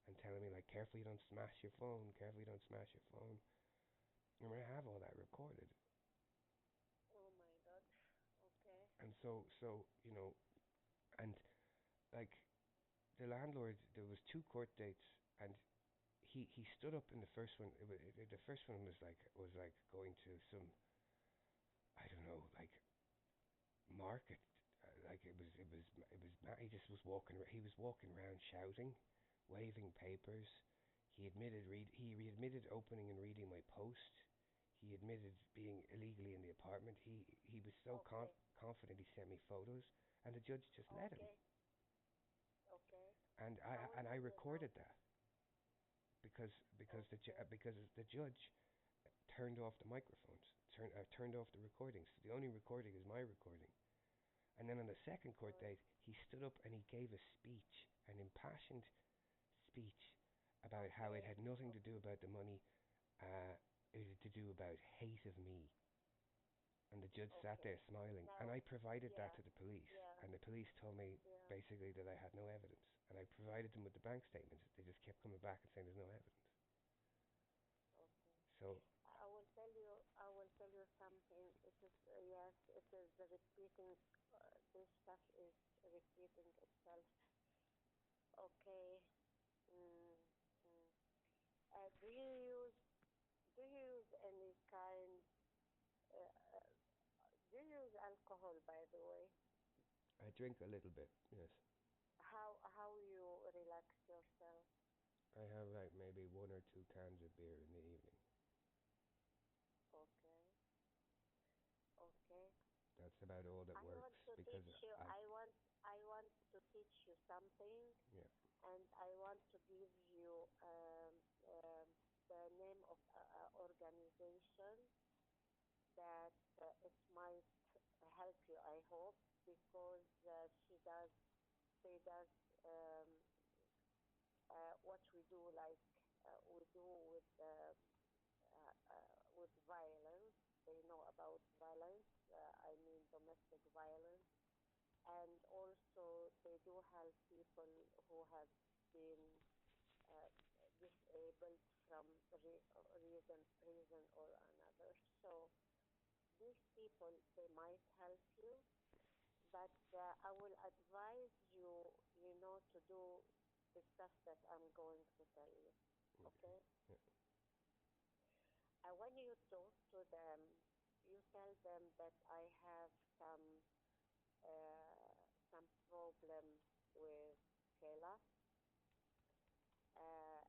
and telling me like, "Careful you don't smash your phone. Careful you don't smash your phone." And I have all that recorded. Oh my God. Okay. And so and like the landlord, there was two court dates, and he stood up in the first one. The first one was like going to some, I don't know, like market. Like he just was walking. He was walking around shouting, waving papers. He admitted opening and reading my post. He admitted being illegally in the apartment. He was so Okay. confident. He sent me photos, and the judge just let him. Okay. Okay. And I will I tell you now. recorded that because Okay. because the judge turned off the microphones, turned off the recordings. The only recording is my recording. And then on the second court Oh, date, he stood up and he gave a speech, an impassioned speech about how it okay. had nothing to Okay. do about the money, it had to do about hate of me. And the judge sat Okay. there smiling, and Now, I provided that yeah. to the police, Yeah. and the police told me Yeah. basically that I had no evidence, and I provided them with the bank statements. They just kept coming back and saying there's no evidence. Okay. So I will tell you. I will tell you something. It is yes. It is the repeating. This stuff is repeating itself. Okay. Mm, mm. Do you use any kind? Uh, uh, do you use alcohol, by the way? I drink a little bit, yes. How you relax yourself? I have like maybe one or two cans of beer in the evening. Okay. Okay. That's about all that I want works to because teach you. I I want to teach you something, yeah. and I want to give you the name of an organization that it might help you. I hope because she does um, what we do, like we do with violence. They know about violence. I mean domestic violence, and also they do help people who have been uh, disabled from reason or another. So these people, they might help you, but I will advise you, to do the stuff that I'm going to tell you. Okay. Okay? Yeah. When you talk to them, you tell them that I have some problem with Kayla,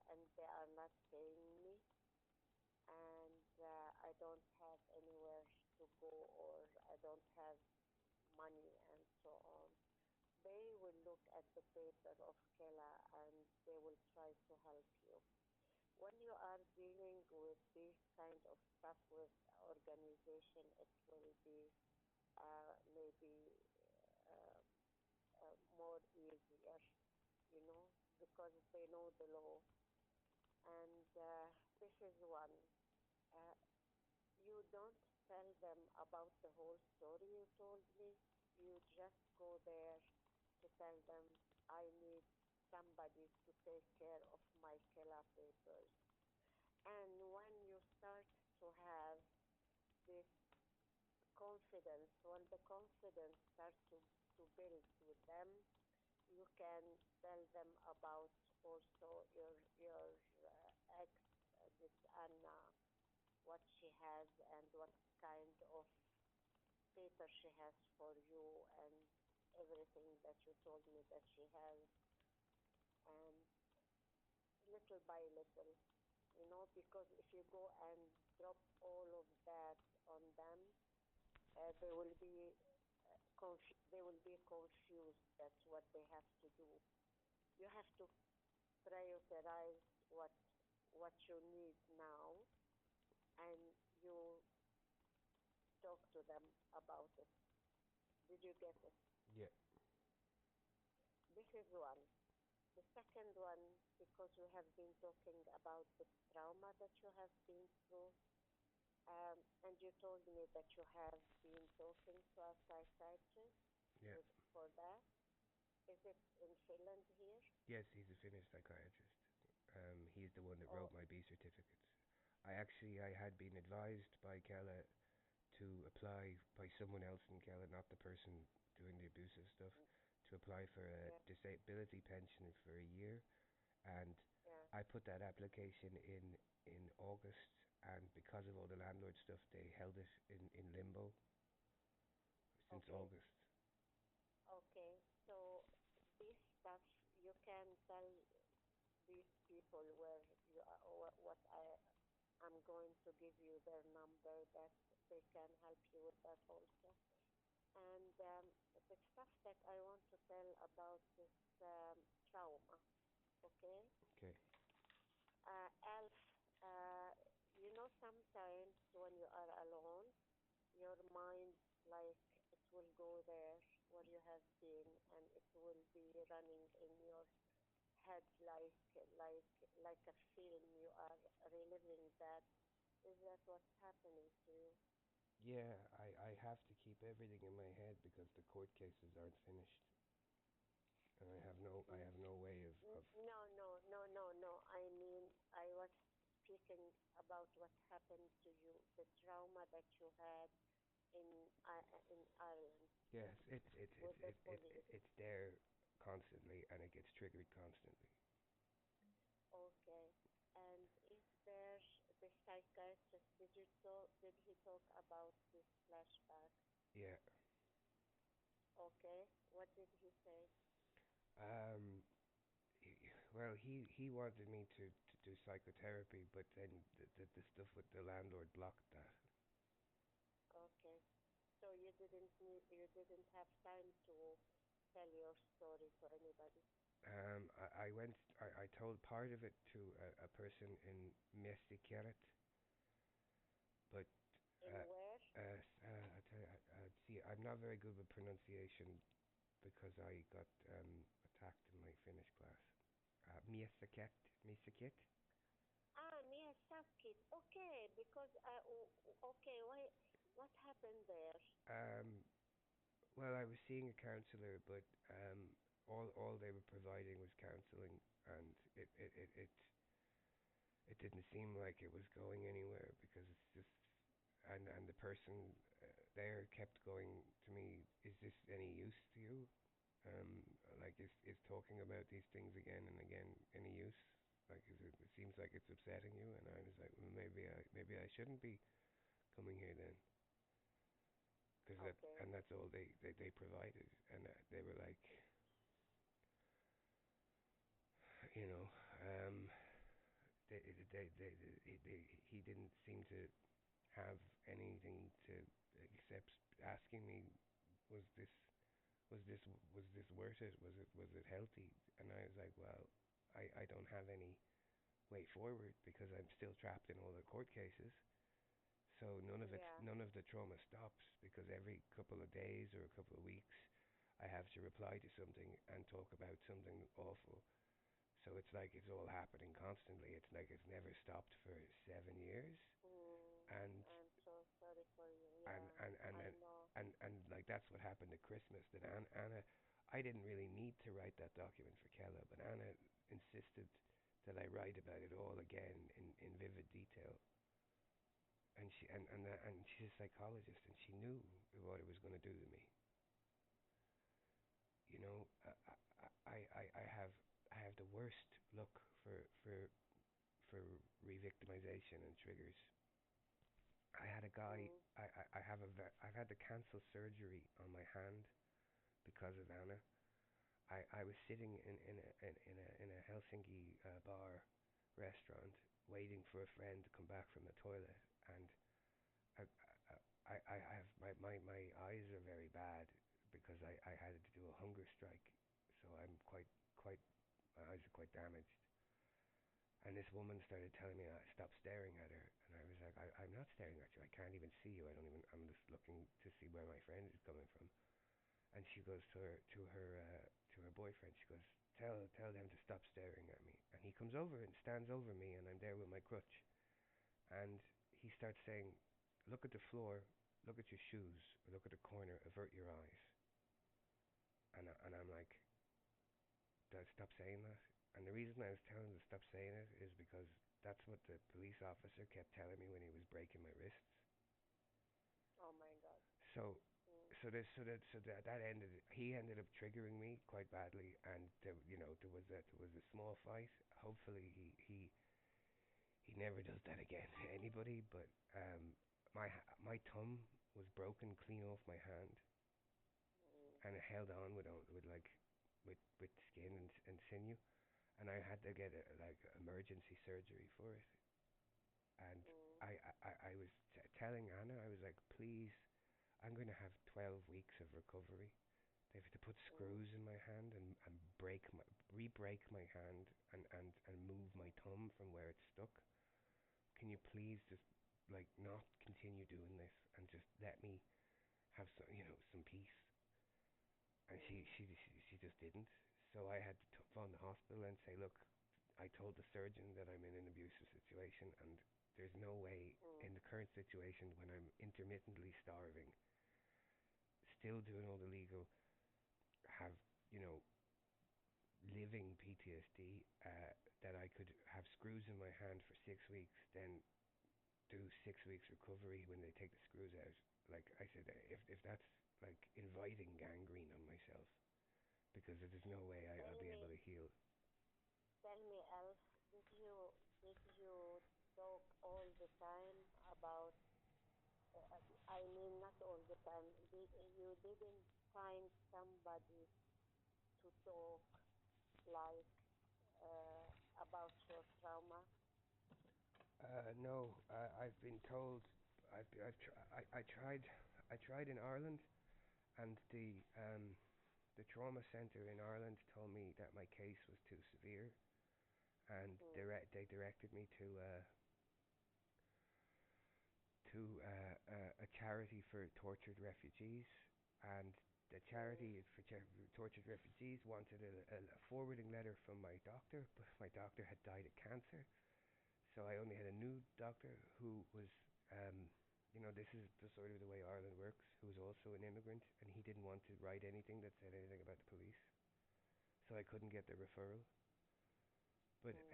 and they are not paying me, and I don't have anywhere to go, or I don't have money, and so on. They will look at the paper of Kela and they will try to help you. When you are dealing with this kind of stuff with organization, it will be maybe uh, more easier, because they know the law. And this is one. Uh, you don't tell them about the whole story you told me. you just go there to tell them, I need somebody to take care of my killer papers. And when you start to have this confidence, when the confidence starts to build with them, you can tell them about also your ex, this Anna, what she has and what kind of paper she has for you and everything that you told me that she has, and little by little, because if you go and drop all of that on them, they will be they will be confused. That's what they have to do. You have to prioritize what you need now, and you talk to them about it. Did you get it? Yeah. This is one. The second one, because we have been talking about the trauma that you have been through, and you told me that you have been talking to a psychiatrist Yeah. for that. Is it in Finland here? Yes, he's a Finnish psychiatrist. He's the one that Oh, wrote my B certificates. I had been advised by Kella to apply by someone else in Kella, not the person doing the abusive stuff, to apply for a yeah, disability pension for a year, and yeah. I put that application in August, and because of all the landlord stuff, they held it in limbo since Okay, August. okay. So this stuff you can tell these people where you are, or what I'm going to give you their number that they can help you with that also. And the stuff that I want to tell about this trauma, okay? Okay. Alf, uh, sometimes when you are alone, your mind, like, it will go there where you have been, and it will be running in your head like a film. You are reliving that. Is that what's happening to you? Yeah, I have to keep everything in my head because the court cases aren't finished, and I Mm. have no way of. No, no, no, no, no. I mean, I was speaking about what happened to you, the trauma that you had in in Ireland Yes, with the police. it's there constantly, and it gets triggered constantly. Okay. And is there the psychiatrist? Did he talk about this flashback? Yeah. Okay. What did he say? Um. Well, he wanted me to do psychotherapy, but then the stuff with the landlord blocked that. Okay. So you didn't have time to tell your story to anybody. I told part of it to a person in Messikieret, but In where? I tell you, see, I'm not very good with pronunciation because I got attacked in my Finnish class. Miesiket, Miesiket. Ah, near Sakit. Okay, because okay, why? What happened there? Um, well, I was seeing a counselor, but all they were providing was counseling, and it didn't seem like it was going anywhere because it's just and the person there kept going to me, is this any use to you? Like is talking about these things again and again any use? Like it seems like it's upsetting you, and I was like, well, maybe I shouldn't be coming here then, because Okay. that's all they provided, and they were like, you know, he didn't seem to have anything to except asking me, was this was this was this worth it? Was it healthy? And I was like, well, I don't have any way forward because I'm still trapped in all the court cases. So Yeah. none of the trauma stops because every couple of days or a couple of weeks I have to reply to something and talk about something awful. So it's like it's all happening constantly. It's like it's never stopped for 7 years, Mm, and I'm so sorry for you. and Yeah, and and I and know. and like that's that's what happened at Christmas. That Anna, I didn't really need to write that document for Kella, but Anna insisted that I write about it all again in vivid detail. And and she's a psychologist, and she knew what it was going to do to me. You know, I have the worst look for re-victimization and triggers. I had a guy. Mm. I've had to cancel surgery on my hand because of Anna. I was sitting in a Helsinki bar restaurant waiting for a friend to come back from the toilet, and I I have my eyes are very bad because I had to do a hunger strike, so I'm quite my eyes are quite damaged. And this woman started telling me I stop staring at her, and I was like, I'm not staring at you. I can't even see you. I don't even. I'm just looking to see where my friend is coming from. And she goes to her boyfriend. She goes, tell them to stop staring at me. And he comes over and stands over me, and I'm there with my crutch. And he starts saying, look at the floor, look at your shoes, or look at the corner, avert your eyes. And I'm like, do I stop saying that? And the reason I was telling him to stop saying it is because that's what the police officer kept telling me when he was breaking my wrists. Oh my God. So, Mm. that ended. He ended up triggering me quite badly, and there was a small fight. Hopefully, he never does that again to anybody. But my thumb was broken clean off my hand, Mm. and it held on with like with skin and sinew, and I had to get like emergency surgery for it. And Mm. I was telling Anna, I was like, please, I'm going to have 12 weeks of recovery. They have to put Mm. screws in my hand and re-break my hand and move my thumb from where it's stuck. Can you please just like not continue doing this and just let me have some peace? And Mm. she just didn't. So I had to phone the hospital and say, look, I told the surgeon that I'm in an abusive situation, and there's no way Mm. in the current situation when I'm intermittently starving, still doing all the legal, have you know living PTSD, that I could have screws in my hand for 6 weeks, then do 6 weeks recovery when they take the screws out. Like I said, if that's like inviting gangrene on myself, because there's no way I'll Tell be able me, to heal. tell me, Alf, did you talk all the time about? I mean, not all the time. You didn't find somebody to talk like about your trauma? No, I've been told. I tried in Ireland, and the trauma center in Ireland told me that my case was too severe, and Mm. they directed me to a charity for tortured refugees, and the Mm. charity for tortured refugees wanted a forwarding letter from my doctor, but my doctor had died of cancer, so I only had a new doctor who was, um, this is the sort of the way Ireland works, who was also an immigrant, and he didn't want to write anything that said anything about the police, so I couldn't get the referral. But Mm.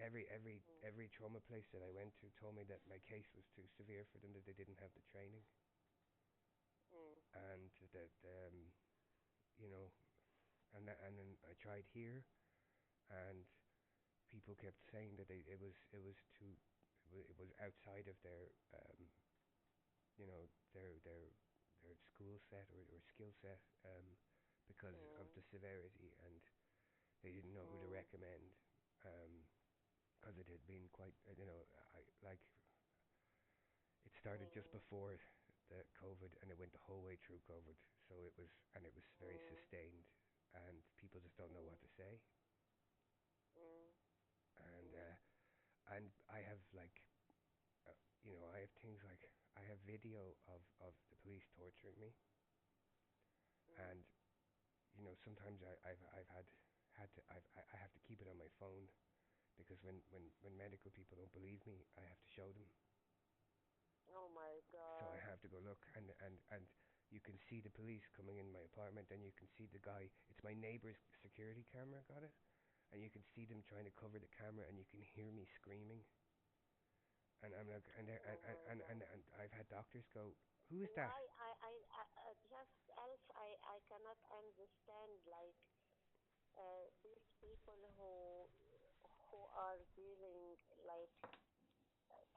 every trauma place that I went to told me that my case was too severe for them, that they didn't have the training, Mm. and that you know, and then I tried here, and people kept saying that it was too it was outside of their you know their school set or skill set, because of Mm. the severity, and they didn't know who to Mm. recommend, because it had been quite I like it started just Mm. before the COVID, and it went the whole way through COVID. So it was very Mm. sustained, and people just don't know what Mm. to say. Mm. And Mm. I have like, I have things like I have video of the police torturing me, Mm. and sometimes I've had to I have to keep it on my phone, because when medical people don't believe me, I have to show them. Oh my So I God. have to go look, and you can see the police coming in my apartment, and you can see the guy. It's my neighbor's security camera got it, and you can see them trying to cover the camera, and you can hear me screaming. And I'm like, Oh my God. and I've had doctors go, "Who is that?" Why just else I cannot understand like these people who are dealing like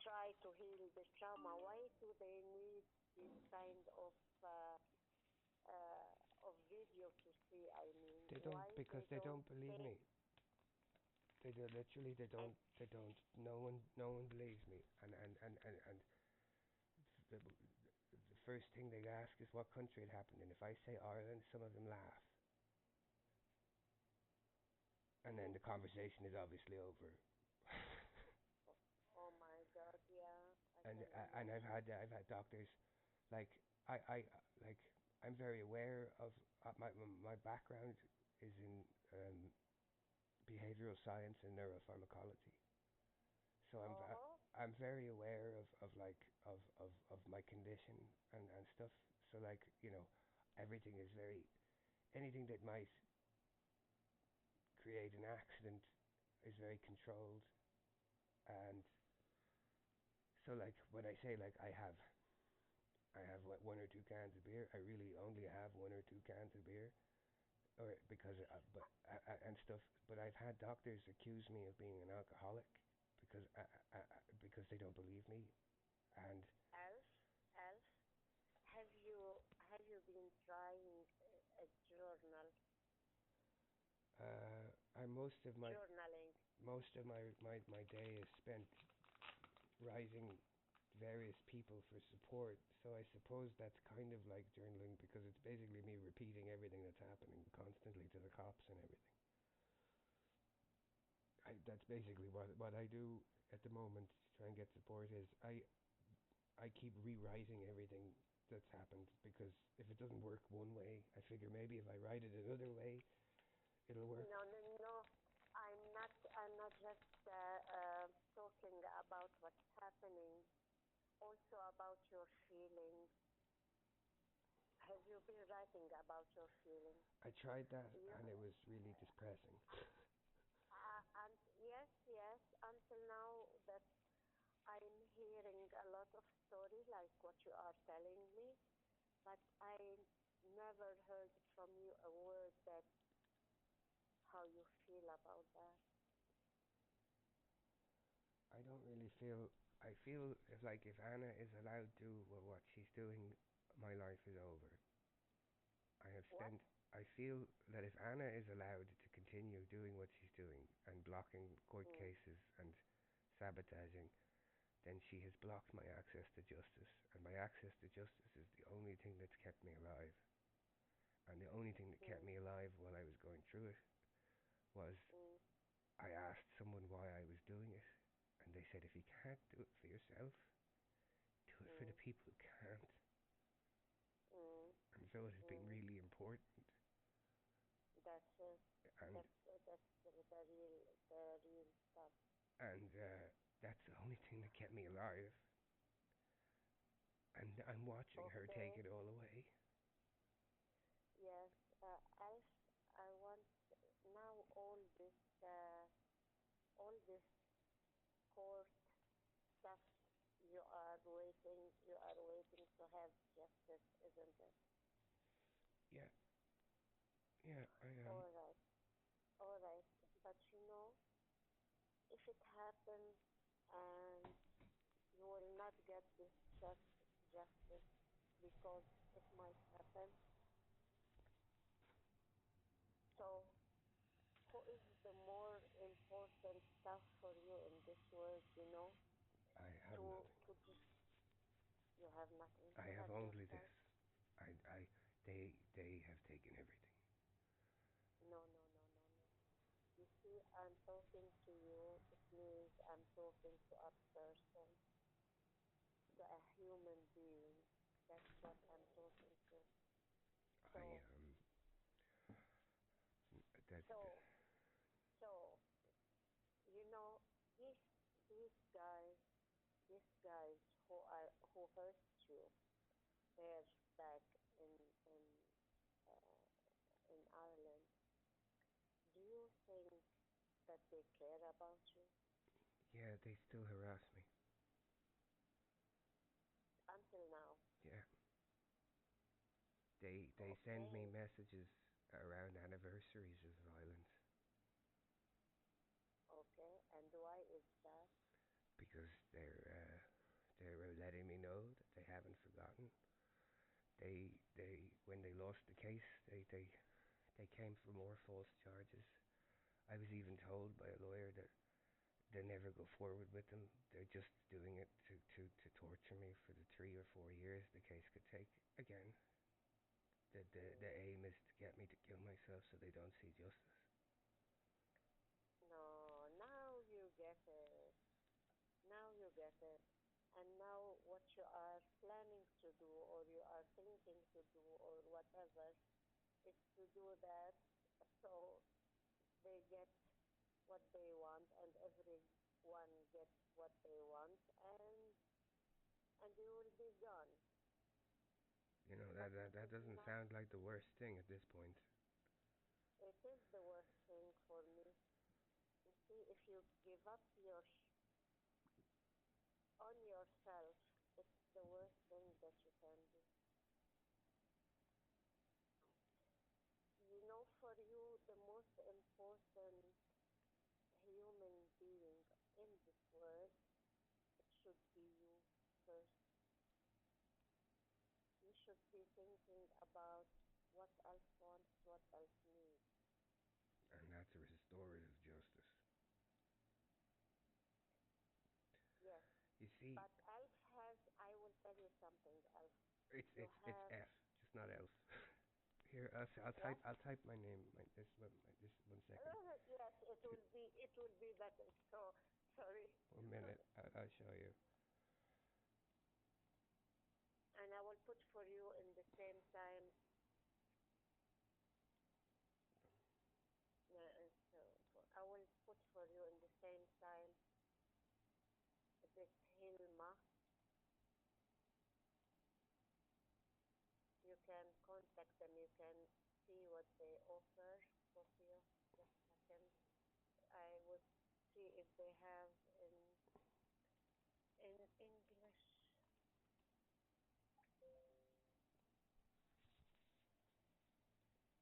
try to heal the trauma. Why do they need this kind of video to see? I mean, They don't, why because they they don't don't believe take? me. They do, literally, they I don't. They don't. No one believes me. And the first thing they ask is what country it happened in. If I say Ireland, some of them laugh, and then the conversation is obviously over. oh my God, yeah, I and can and imagine. I've had doctors, like like I'm very aware of my background is in behavioral science and neuropharmacology. So Oh, I'm very aware of my condition and stuff. So like, everything is very, anything that might create an accident is very controlled. And so like when I say like I have what, 1 or 2 cans of beer, I really only have 1 or 2 cans of beer, or because but and stuff. But I've had doctors accuse me of being an alcoholic because because they don't believe me. And Elf, Elf, have you been trying a journal, I journaling? most of my day is spent writing various people for support. So I suppose that's kind of like journaling, because it's basically me repeating everything that's happening constantly to the cops and everything. That's basically what I do at the moment to try and get support. Is I keep rewriting everything that's happened, because if it doesn't work one way, I figure maybe if I write it another way, it'll work. No, no, no. I'm not just talking about what's happening. Also about your feelings. Have you been writing about your feelings? I tried that You, and it was really depressing. and yes, yes. Until now, that I'm hearing a lot of stories like what you are telling me, but I never heard from you a word that how you feel about that. I don't really feel. I feel if like if Anna is allowed to do what she's doing, my life is over. I have What? spent. I feel that if Anna is allowed to continue doing what she's doing and blocking court Mm, cases and sabotaging, then she has blocked my access to justice. And my access to justice is the only thing that's kept me alive. And the only thing that kept mm, me alive while I was going through it was mm, I asked someone why I was doing it, and they said if you can't do it for yourself, do it for the mm, people who can't. mm, And so it has been mm. really important. That's it. And That's the real stuff. and that's the only thing that kept me alive. And I'm watching her take Okay. it all away. Yes. Alf, I want now all this court stuff. You are waiting to have justice, isn't it? Yeah, yeah, I am. All right. All right. But if it happens and you will not get this justice because it might happen. So, who is the more important stuff for you in this world? I have To nothing. to just you have nothing. I You have have only this. yourself. I they have taken everything. No, no, no, no, no. You see, I'm talking to you. It means I'm talking to a person, to a human being. That's what I'm talking to. I So, that so, so, you know, these these guys, these guys who hurt you there back in Ireland, do you think that they care about you Yeah, they still harass me. until now? Yeah. They send me Okay, messages around anniversaries of violence okay, and why is that? because they're letting me know that they haven't forgotten. They when they lost the case, they came for more false charges. I was even told by a lawyer that they never go forward with them. They're just doing it to torture me for the 3 or 4 years the case could take. Again, the Mm, aim is to get me to kill myself so they don't see justice. no, now you get it. Now you get it. And now what you are planning to do or you are thinking to do or whatever is to do that so they get what they want and everyone gets what they want and you will be gone. You know But that it that is doesn't not, sound like the worst thing at this point. it is the worst thing for me. You see, if you give up on yourself, it's the worst thing that you can do. You know, for you, the most important human being in this world, it should be you first. You should be thinking about what else wants, what else needs. And that's a restorative justice. Yes, You see, but else has, I will tell you something else. it's You it's it's have, F, just not else. Here, what? I'll type my name. This 1 second. Yes, it will be better. So, sorry. 1 minute. I'll show you. And I will put for you in the same time, so I will put for you in the same time this Hilma. You can contact them. You can see what they offer. Sophia, just a second. I would see if they have in English.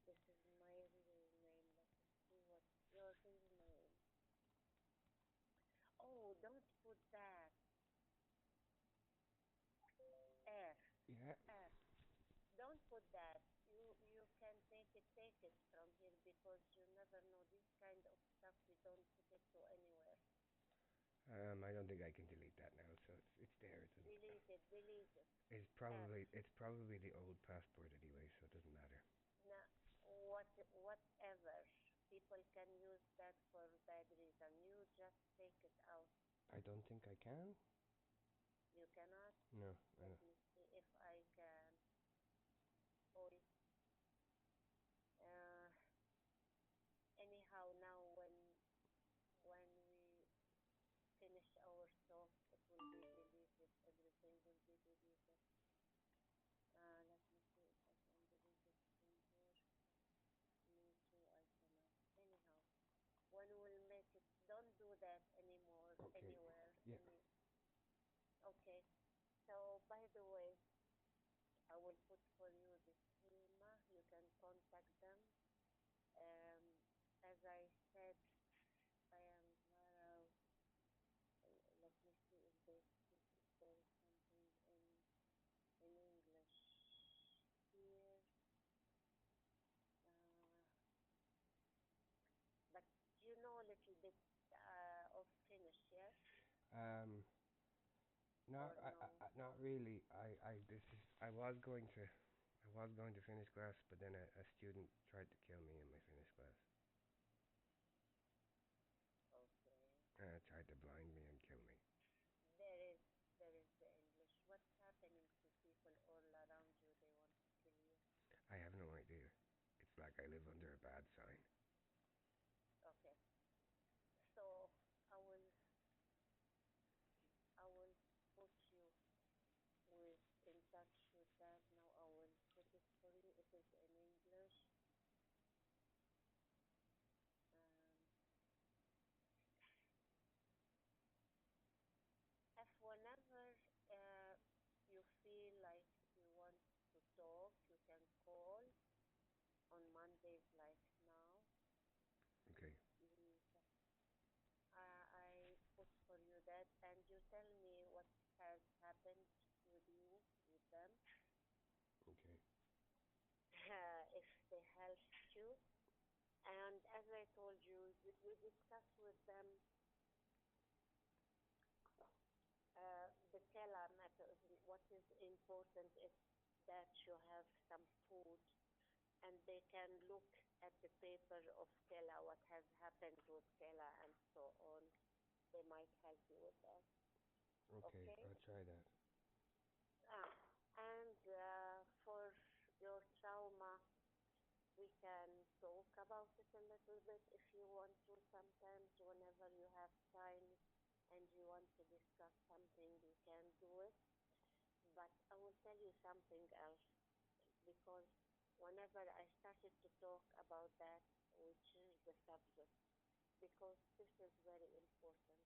This is my real name. Let me see what's your real name. Oh, don't put that. F. Yeah. F. Don't put that. You can take it from here because you never know this kind of stuff. We don't put it to anywhere. I don't think I can delete that now, so it's there. It doesn't. Delete it. Delete it. It's F. probably the old passport anyway, so it doesn't matter. Now, whatever. People can use that for bad reason. You just take it out. I don't think I can. You cannot. No, I Let don't. me see if I can. Oh, uh, anyhow, now when we finish our talk, it will be deleted. Everything will be deleted. Let me see if I can delete it from here. Me too, I cannot. Anyhow, when we'll make it, don't do that anymore, Okay. anywhere, Yeah. Okay. So, by the way, I will put for you this Hilma. You can contact them. Um, as I said, I am let me see if there is something in English here. Uh, but you know a little bit of Finnish, yes? Um. Or Not. no? Not really. I was going to finish class, but then a student tried to kill me in my Finnish class. Okay. Tried to blind me and kill me. There is there is the English. What's happening to people all around you? They want to kill you. I have no idea. It's like I live under a bad sign. Okay. So I will I will put you with in touch with that. Now I will put it for you. It is in English. days like now. Okay. Please, I put for you that, and you tell me what has happened with you, with them, Okay. if they helped you. And as I told you, we discuss with them the Kela method. What is important is that you have some food, and they can look at the paper of Kela, what has happened with Kela, and so on. They might help you with that. Okay, Okay? I'll try that. And for your trauma, we can talk about it a little bit if you want to. Sometimes, whenever you have time and you want to discuss something, you can do it. But I will tell you something else, because whenever I started to talk about that, we changed the subject, because this is very important.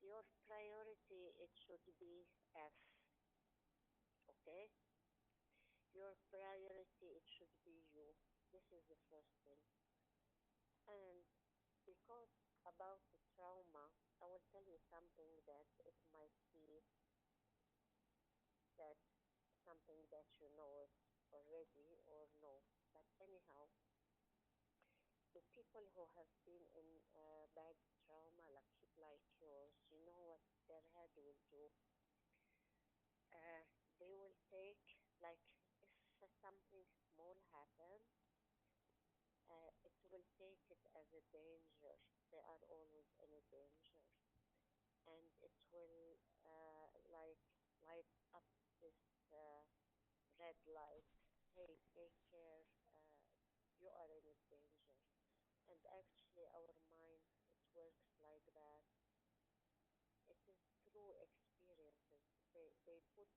Your priority, it should be F, okay? Your priority, it should be you. This is the first thing. And because about the trauma, I will tell you something that it might be that something that you know it already or no. But anyhow, the people who have been in bad trauma like yours, you know what their head will do? They will take, like, if something small happens, it will take it as a danger. They are always in a danger. And it will, like, light up this red light. Hey, take care. You are in a danger. And actually, our mind, it works like that. It is through experiences. They put,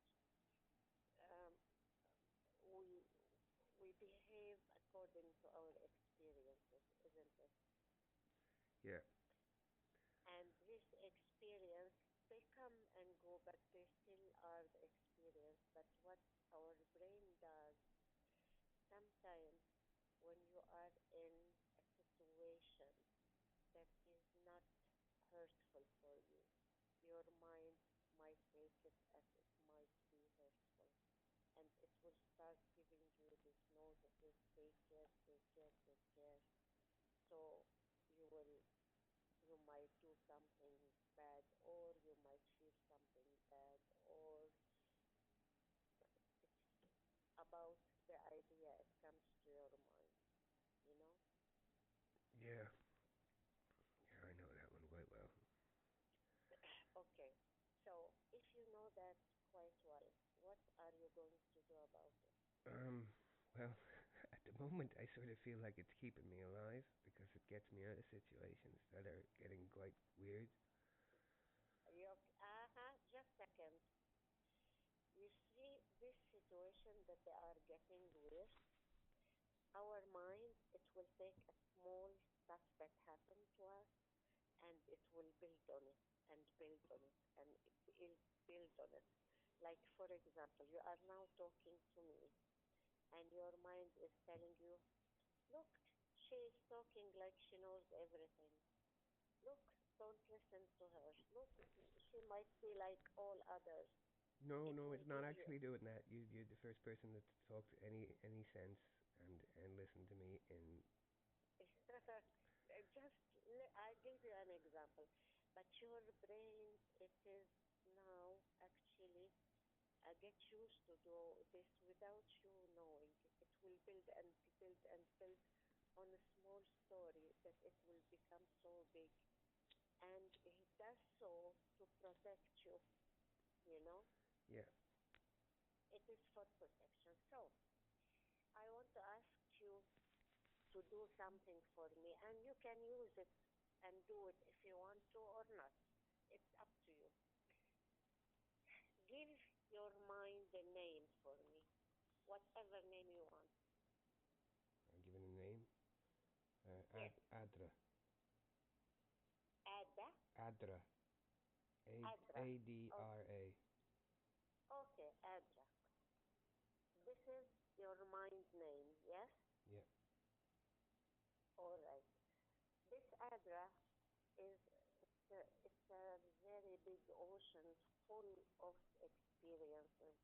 um, we behave according to our experiences, isn't it? Yeah. And this experience, they come and go, but they still are the experience. But what our brain does, sometimes when you are in a situation that is not hurtful for you, your mind might take it as it might be hurtful. And it will start giving you these notices, take care, take care, take care. So you might do something bad, or you might feel something bad, or it's about the idea, it comes to your mind, you know? Yeah. Yeah, I know that one quite well. Okay, so if you know that quite well, what are you going to do about it? Um, well, at the moment, I sort of feel like it's keeping me alive because it gets me out of situations that are getting quite weird. Just a second. You see, this situation that they are getting weird, our mind, it will take a small stuff that happened to us, and it will build on it and build on it and build on it. Like, for example, you are now talking to me, and your mind is telling you, look, she is talking like she knows everything. Look, don't listen to her. Look, she might be like all others. No, It no, will it's not give you actually doing that. You're the first person that's talked any sense and listened to me in. just, I give you an example. But your brain, it is now actually get used to do this without you knowing. It will build and build and build on a small story that it will become so big. And it does so to protect you, you know? Yeah. It is for protection. So, I want to ask you to do something for me, and you can use it and do it if you want to or not. It's up to you. Give your mind a name for me, whatever name you want. I'm giving a name. Yes, Adra. Ada, Adra. Adra. Okay, Adra. okay, Adra. This is your mind name, yes? Yeah. full of experiences,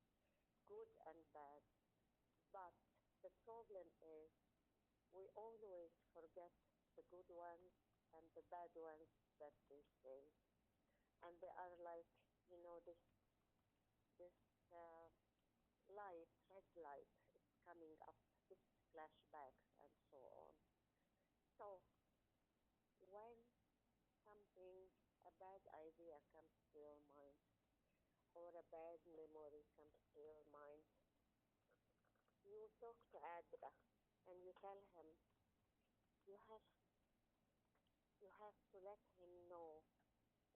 good and bad. But the problem is we always forget the good ones and the bad ones that they say. And they are like, this light, red light, it's coming up, this flashbacks and so on. So when something, a bad idea comes to your mind, or a bad memory comes to your mind, you talk to Adra and you tell him you have to let him know,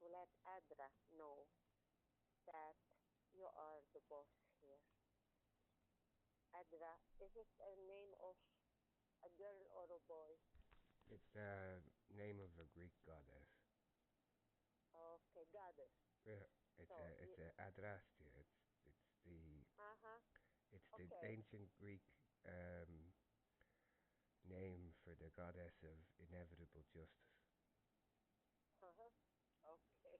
to let Adra know that you are the boss here. Adra, is it a name of a girl or a boy? It's the name of a Greek goddess. Okay, goddess. Yeah, it's So a Adrastia. It's the uh-huh. it's the Okay. ancient Greek name for the goddess of inevitable justice. Uh-huh. Okay.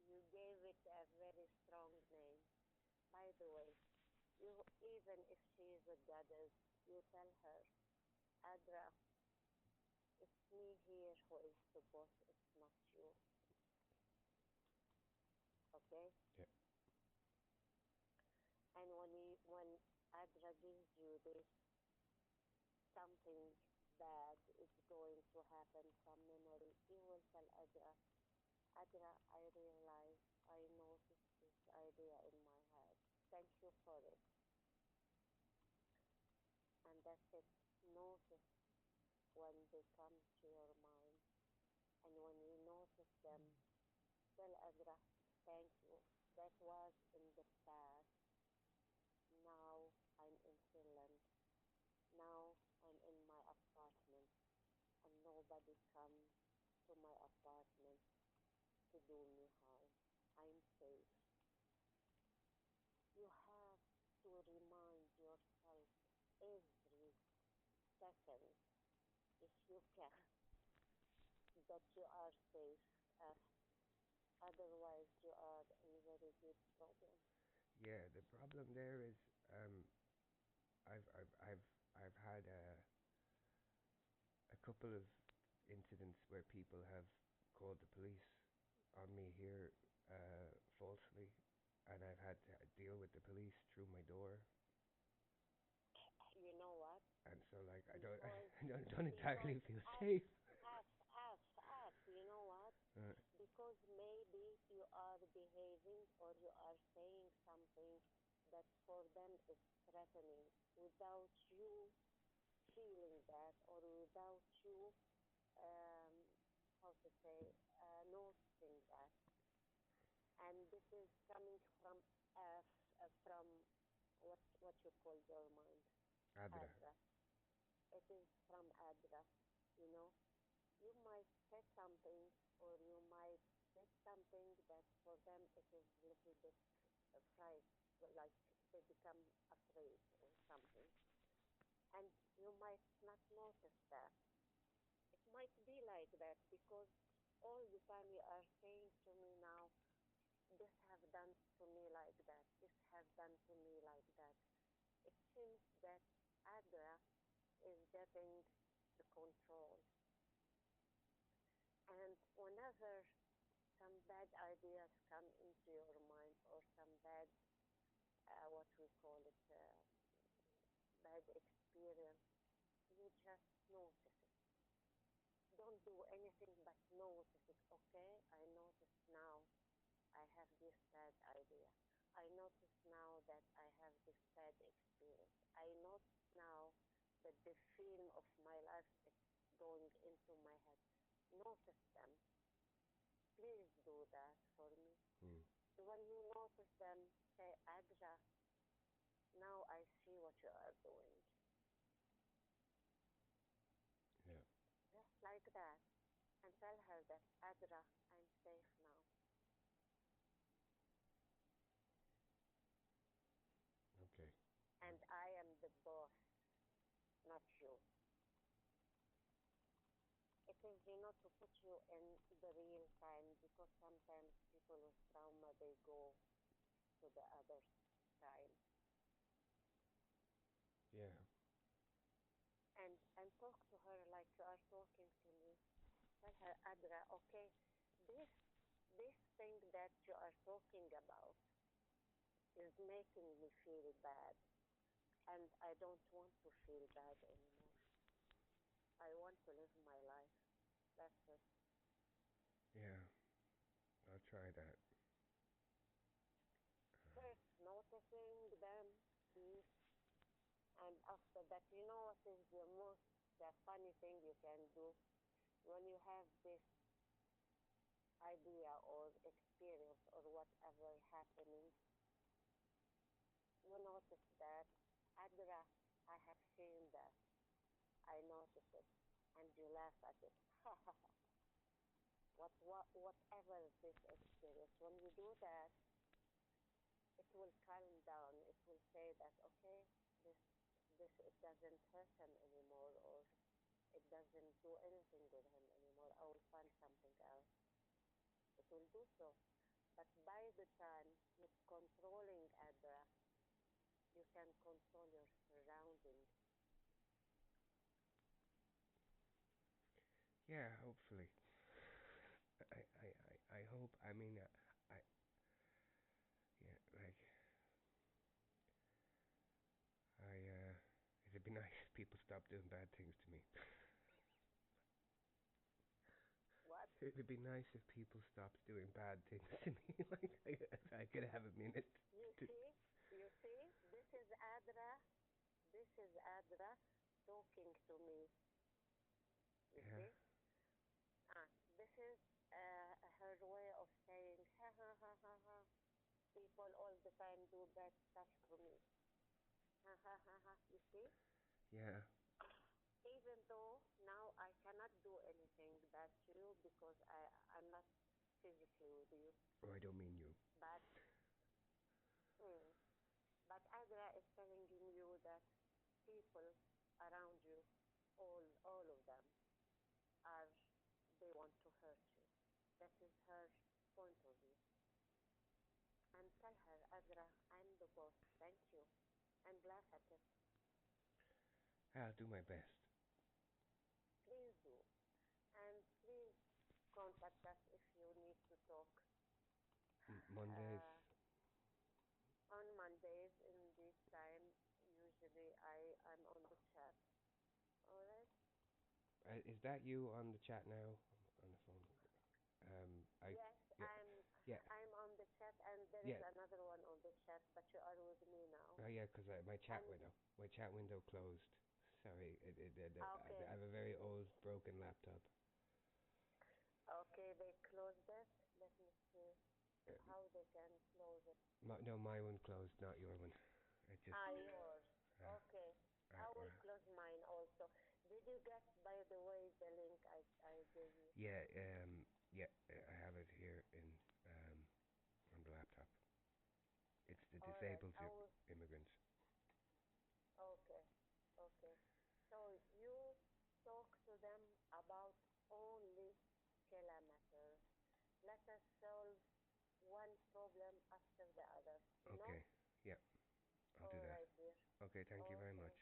You gave it a very strong name. By the way, even if she is a goddess, you tell her, Adra, it's me here who is the boss, it's not you. Okay? Yeah. And when Adra gives you this, something bad is going to happen from memory, you will tell Adra, Adra, I realize I noticed this idea in my head. Thank you for it. And that's it. Notice when they come to your mind. And when you notice them, tell Adra, thank you. That was in the past. Now I'm in Finland. Now I'm in my apartment. And nobody comes to my apartment to do me harm. I'm safe. You have to remind yourself every second, if you can, that you are safe. Otherwise, you are in very big problem. Yeah, the problem there is I've I've I've I've had a couple of incidents where people have called the police on me here falsely, and I've had to deal with the police through my door. You know what? And so, like, I don't, Because I don't entirely feel us, safe. you know what? Uh, Because maybe you are behaving or you are saying something that for them is threatening without you feeling that or without you, um, how to say, noticing that. And this is coming from what you call your mind, Adra. Adra. It is from Adra, you know. You might say something or you might say something that for them it is a little bit fright, like they become afraid or something. And you might not notice that. It might be like that because all the time you are saying to me now, this have done to me like that, this have done to me like that. It seems that Adra is getting the control. And whenever some bad ideas come into your mind or some bad, what we call it, bad experience, you just notice it. Don't do anything but notice it. Okay, I notice now I have this bad idea. I notice now that I have this bad experience. I notice now that the film of my life is going into my head. Notice them. Please do that for me. Hmm. When you notice them, say, Adra, now I see what you are doing. Yeah. Just like that. And tell her that, Adra, I'm safe now. Okay. And I am the boss, not you. It is, to put you in the real time because sometimes people with trauma, they go to the other side. Yeah. And talk to her like you are talking to me. Tell her, Adra, okay, this this thing that you are talking about is making me feel bad, and I don't want to feel bad anymore. I want to live my life. That's it. Yeah. I'll try that. First, noticing them, mm, and after that, you know what is the most funny thing you can do when you have this idea or experience or whatever happening. You notice that, Adra, I have seen that. I notice it, and you laugh at it. Whatever this experience, when you do that, it will calm down. It will say that, okay, this it doesn't hurt him anymore, or it doesn't do anything with him anymore. I will find something else. It will do so. But by the time you're controlling Adra, you can control your surroundings. Yeah, hopefully. I hope. I mean, I yeah, like it'd be nice if people stopped doing bad things to me. What? It'd be nice if people stopped doing bad things to me. Like I could have a minute. You see, this is Adra. This is Adra talking to me. You Yeah. see? This is her way of saying, ha ha ha ha ha. People all the time do bad stuff to me. Ha ha ha ha. You see? Yeah. Even though now I cannot do anything bad to you because I'm not physically with you. Oh, I don't mean you. But, but Adra is telling you that people around you, all of them, are they want to hurt you. That is her point of view. And tell her, Adra, I'm the boss. Thank you. And laugh at it. I'll do my best. Please do. And please contact us if you need to talk. Mondays. On Mondays in this time, usually I'm on the chat. All right? Is that you on the chat now? On the phone. Yes, Yeah. Yeah. I'm on the chat, and there is Yeah. another one on the chat, but you are with me now. Oh yeah, 'cause my chat window closed. Sorry, Okay. I have a very old broken laptop. Okay, they closed it. Let me see how they can close it. No, my one closed, not your one. It just. Yours. Okay. I will close mine also. Did you get, by the way, the link I gave you? Yeah. Yeah. I have it here on the laptop. It's the All disabled right. immigrants. Okay. Okay. So you talk to them about only kilometers. Let us solve one problem after the other. You know? Okay. Yeah. I'll do All that. right, dear. Okay. Thank you very Okay. much.